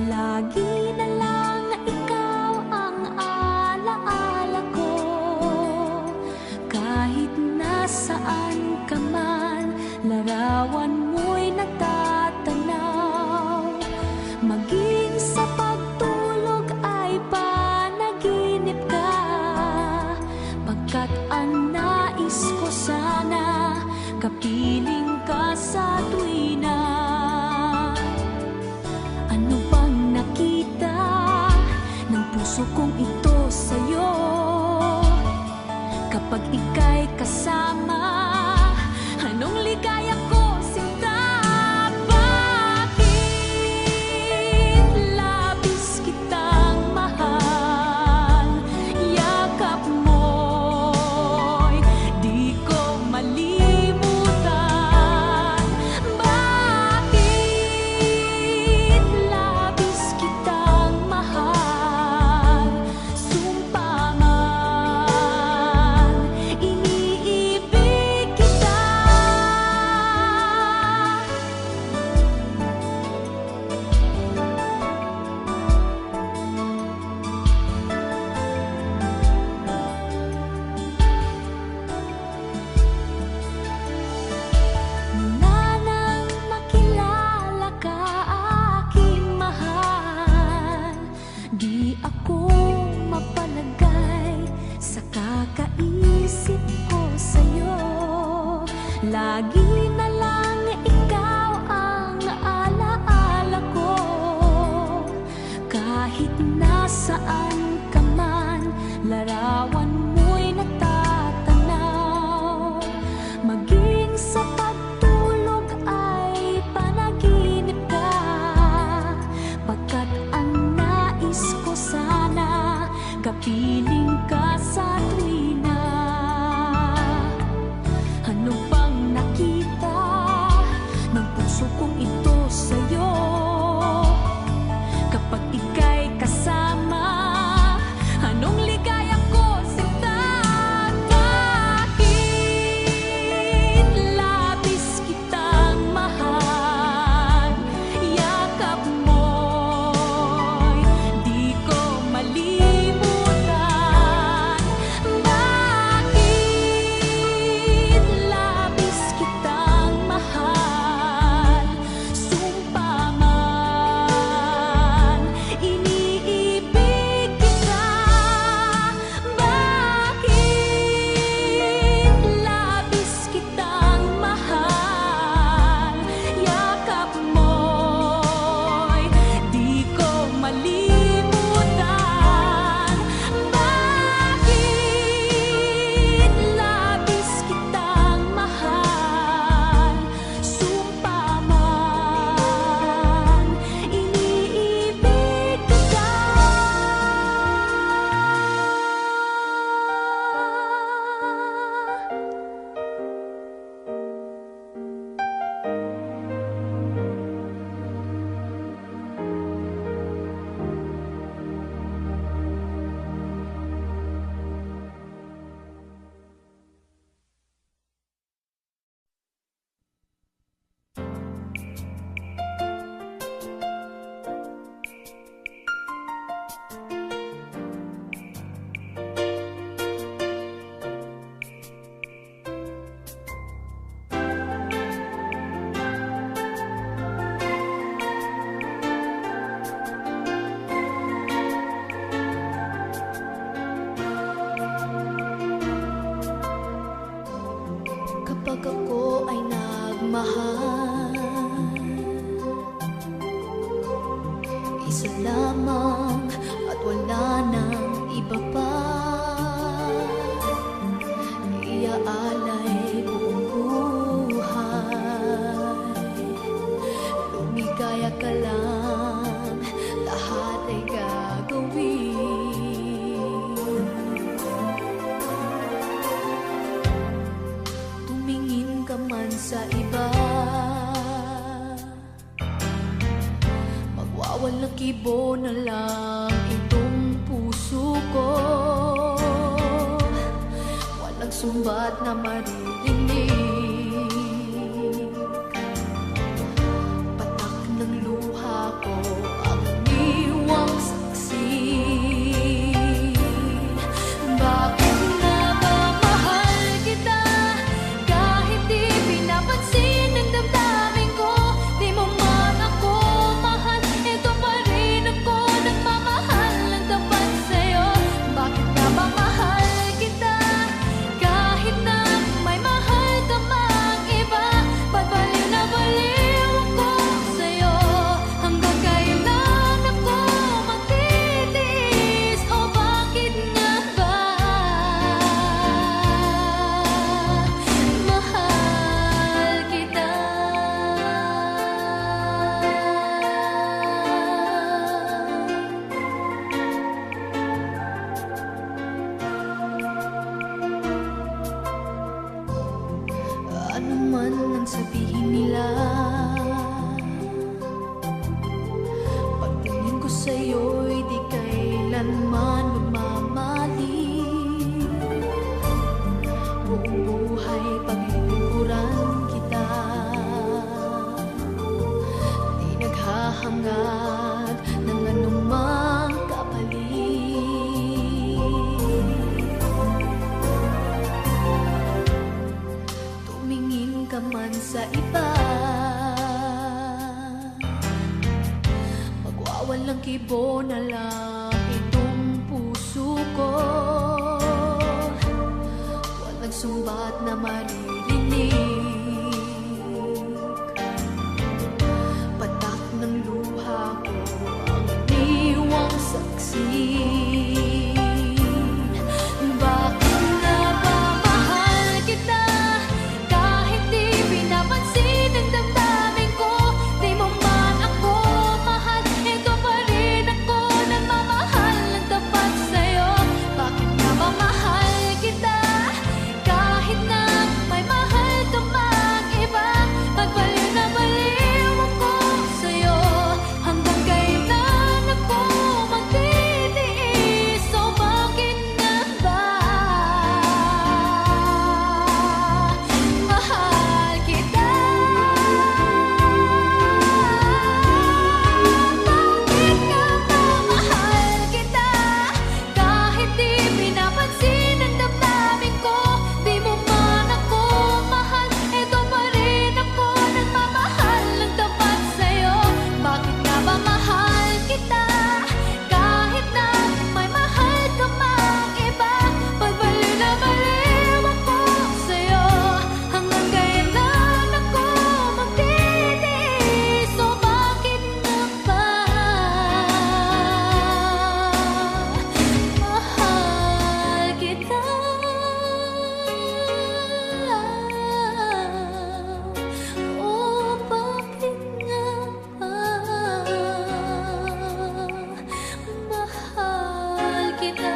Lagi na lang ikaw ang alaala ko. Kahit nasaan ka man, larawan mo'y natatanaw. Maging sa pagtulog ay panaginip ka, pagkat ang nais ko sana kapiling ka sa tuwina. Ano bang nakita ng puso kong ito sa'yo? Kapag ika'y kasama, anong ligaya ko, sinta? Bakit labis kitang mahal? Yakap mo'y di ko malimutan. Bakit labis kitang mahal? Sumpa man, iniibig kita. Mula nang makilala ka, aking mahal, di ako mapalagay sa kakaisip ko sa'yo. Lagi na lang ikaw ang alaala ko. Kahit nasaan ka man, larawan mo'y natatanaw. Maging sa pagtulog ay panaginip ka, pagkat ang nais ko sana kapiling ka sa tuwina. Ano bang nakita ng puso kong ito sa'yo? Kapag ika'y kasama, anong ligaya ko, sinta? Bakit labis kitang mahal? Yakap mo'y di ko malimutan. Bakit labis kitang mahal? Sumpa man, iniibig kita. Bakit labis kitang mahal? Yakap mo'y di ko malimutan. Bakit labis kitang mahal? Sumpa man, iniibig kita. Kapag ako ay nagmahal, isa lamang at wala nang iba pa. Iaalay buong buhay, lumigaya ka lang, lahat ay gagawin. Tumingin ka man sa iba, magwawalang kibo na lang itong puso ko. Walang sumbat na maririnig, sa iba. Magwawalang kibo na lang itong puso ko. Walang sumbat na maririnig. Patak ng luha ko ang iniwang saksi. Bakit nga ba mahal kita? Kahit di pinapansin ang damdamin ko, di mo man ako mahal, ito pa rin ako nagmamahal ng tapat sa'yo. Bakit nga ba mahal kita? Kahit na may mahal ka mang iba, magbaliw na baliw ako sa'yo. Hanggang kailan ako magtitiis? So bakit nga ba mahal kita? Bakit nga ba mahal kita? Kahit di pinapansin ang damdamin ko, di mo man ako mahal, ito pa rin ako nagmamahal ng tapat sa'yo. Bakit nga ba mahal kita? Kahit na may mahal ka mang iba, pagbaliw na baliw ako sa'yo. Hanggang kailan ako magtitiis? So bakit nga ba mahal kita? Oh, bakit nga ba mahal kita?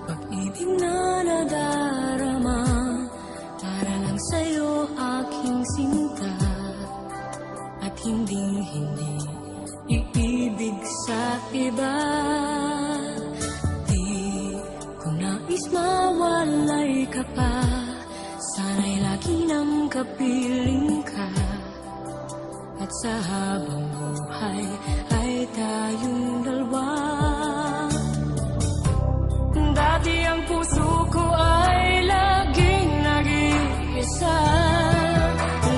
Pag-ibig na nadarama, para lang sa'yo aking sinta. At hindi iibig sa iba. Di ko nais mawalay ka pa, sana'y lagi nang kapiling ka. At sa habang buhay ay tayong dalawa. Dati ang puso ko ay laging nag-iisa,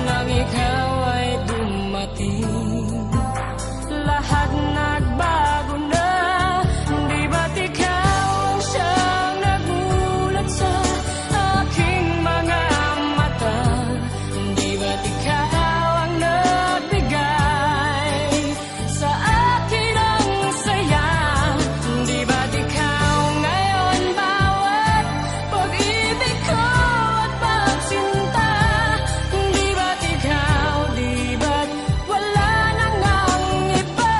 nang ikaw ay dumating, lahat nagbago na. Di ba't ikaw ang siyang nagulat sa aking mga mata? Di ba't ikaw ang nagbigay sa akin ang saya? Di ba't ikaw ngayon bawat pag-ibig ko at pagsinta? Di ba't ikaw, di ba't wala nang ang iba?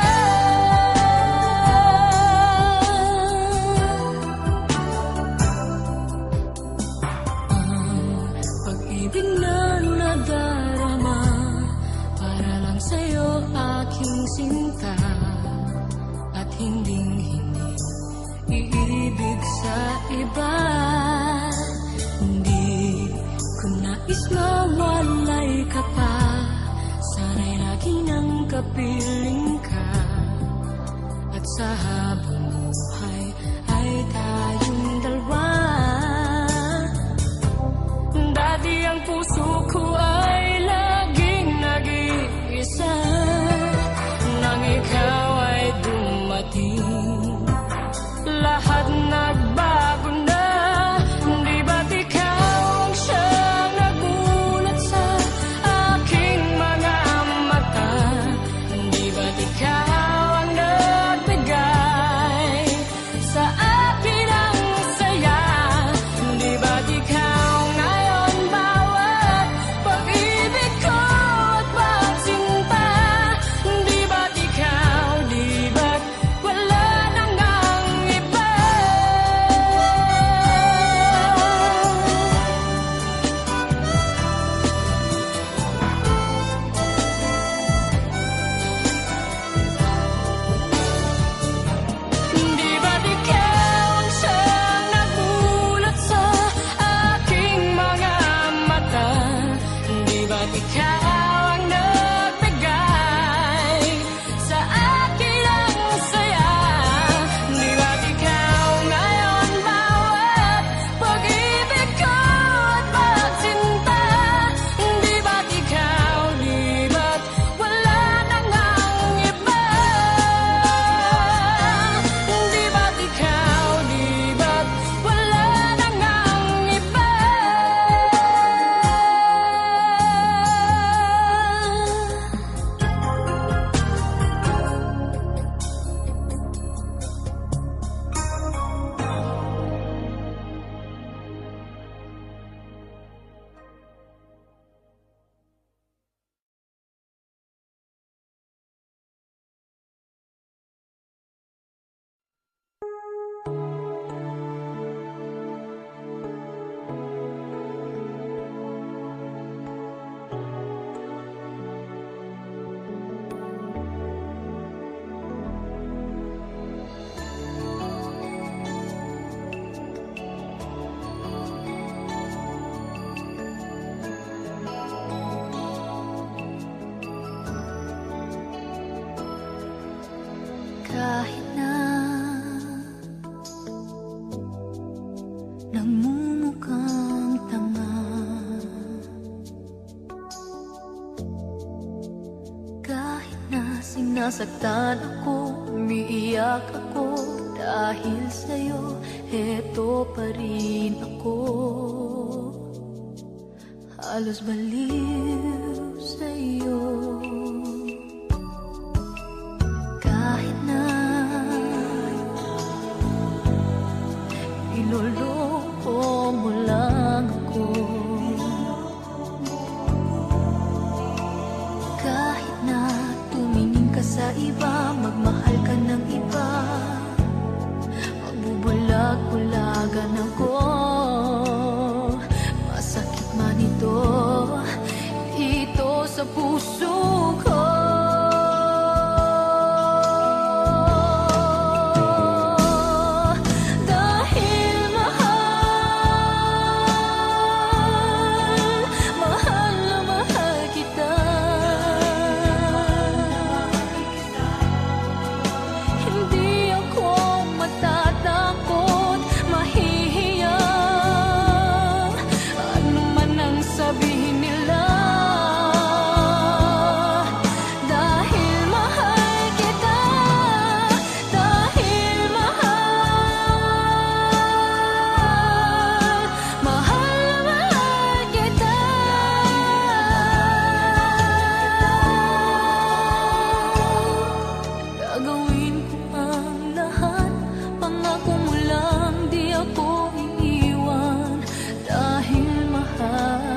Pag-ibig na nadarama, para lang sa'yo aking sinta. At hindi iibig sa iba. Hindi ko nais mawalay ka pa, sana'y lagi nang kapiling ka. At sa habang buhay ay tayong dalawa. Dati ang puso ko ay laging nag-iisa, nang ikaw ay dumating, lahat nagbago na. Di ba't ikaw ang siyang nagulat sa aking mga mata? Di ba't ikaw ang nagbigay Kahit na nagmumukhang tanga, kahit na sinasaktan ako, umiiyak ako, dahil sa'yo, heto pa rin ako. Halos baliw sa'yo. Kahit na iloloko mo lang ako, kahit na tumingin ka sa iba, magmahal ka ng iba, magbubulag-bulagan ako, masakit man ito sa puso ko. Dahil mahal na mahal kita, hindi ako matatakot, mahihiya, ano man ang sabihin nila. Dahil mahal kita, dahil mahal na mahal kita. Gagawin ko ang lahat, pangako mo lang, di ako iiwan. Dahil mahal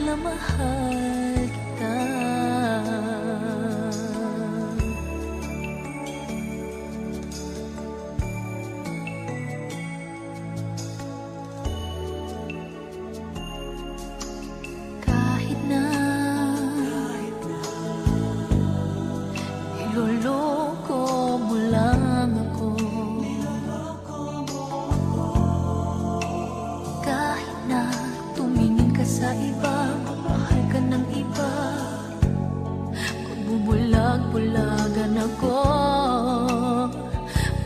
na mahal kita. Kahit na iloloko mo lang ako, kahit na tumingin ka sa iba, mahal ka ng iba, magbubulag-bulagan ako,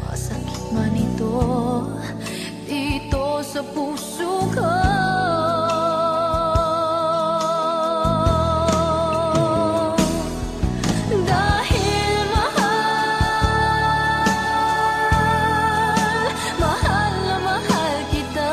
masakit man ito sa puso ko. Dahil mahal na mahal kita.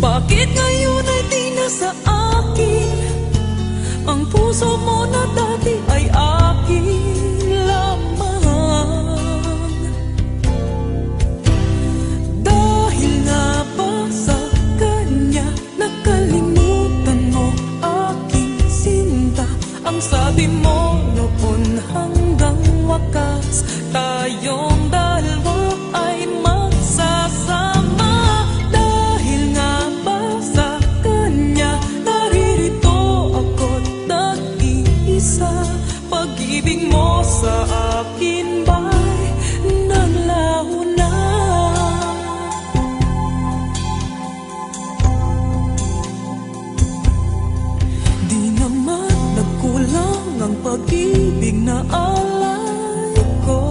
Bakit ngayon ay di na sa akin? Ang puso mo na dati ay akin lamang. Dahil nga ba sa kanya nakalimutan mo aking sinta? Ang sabi mo noon hanggang wakas tayong dalawa ay magsasama. Dahil nga ba sa kanya naririto ako't nag-iisa? Pag-ibig mo sa akin ba'y naglaho na? Di naman nagkulang ang pag-ibig na alay ko.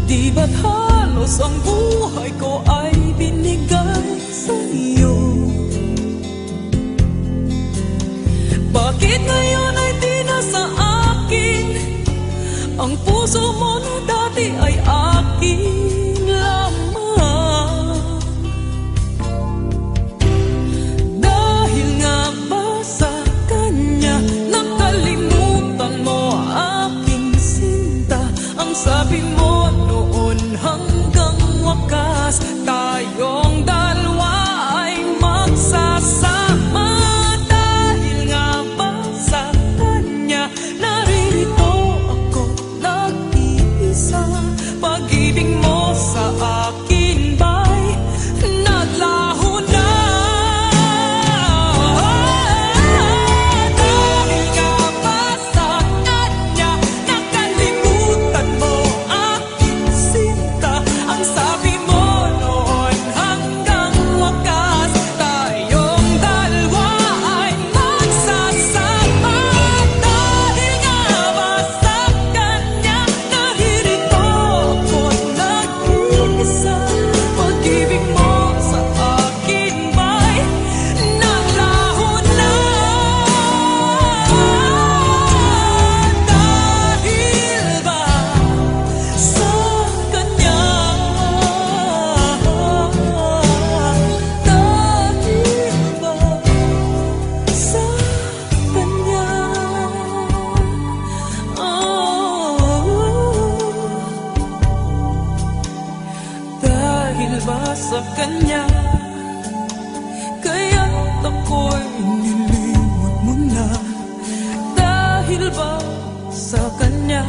Di ba't halos ang buhay ko ay binigay sa iyo? Bakit ngayon ay di na sa akin? Ang puso mo na dati ay akin lamang. Dahil nga ba sa kanya nakalimutan mo aking sinta? Ang sabi mo noon hanggang wakas tayong dalawa ay magsasama. Dahil nga ba sa kanya naririto ako nag-iisa? Pag-ibig mo sa akin ba'y naglaho na? Dahil nga ba sa kanya nakalimutan mo aking sinta? Ang sabi mo noon hanggang wakas tayong dalawa ay magsasama. Dahil nga ba sa kanya naririto ako't nag-iisa? Pag-ibig mo sa akin ba'y naglaho na? Dahil ba sa kanya? Dahil ba sa kanya? Dahil ba sa kanya kaya't ako'y nilimot mo na? Dahil ba sa kanya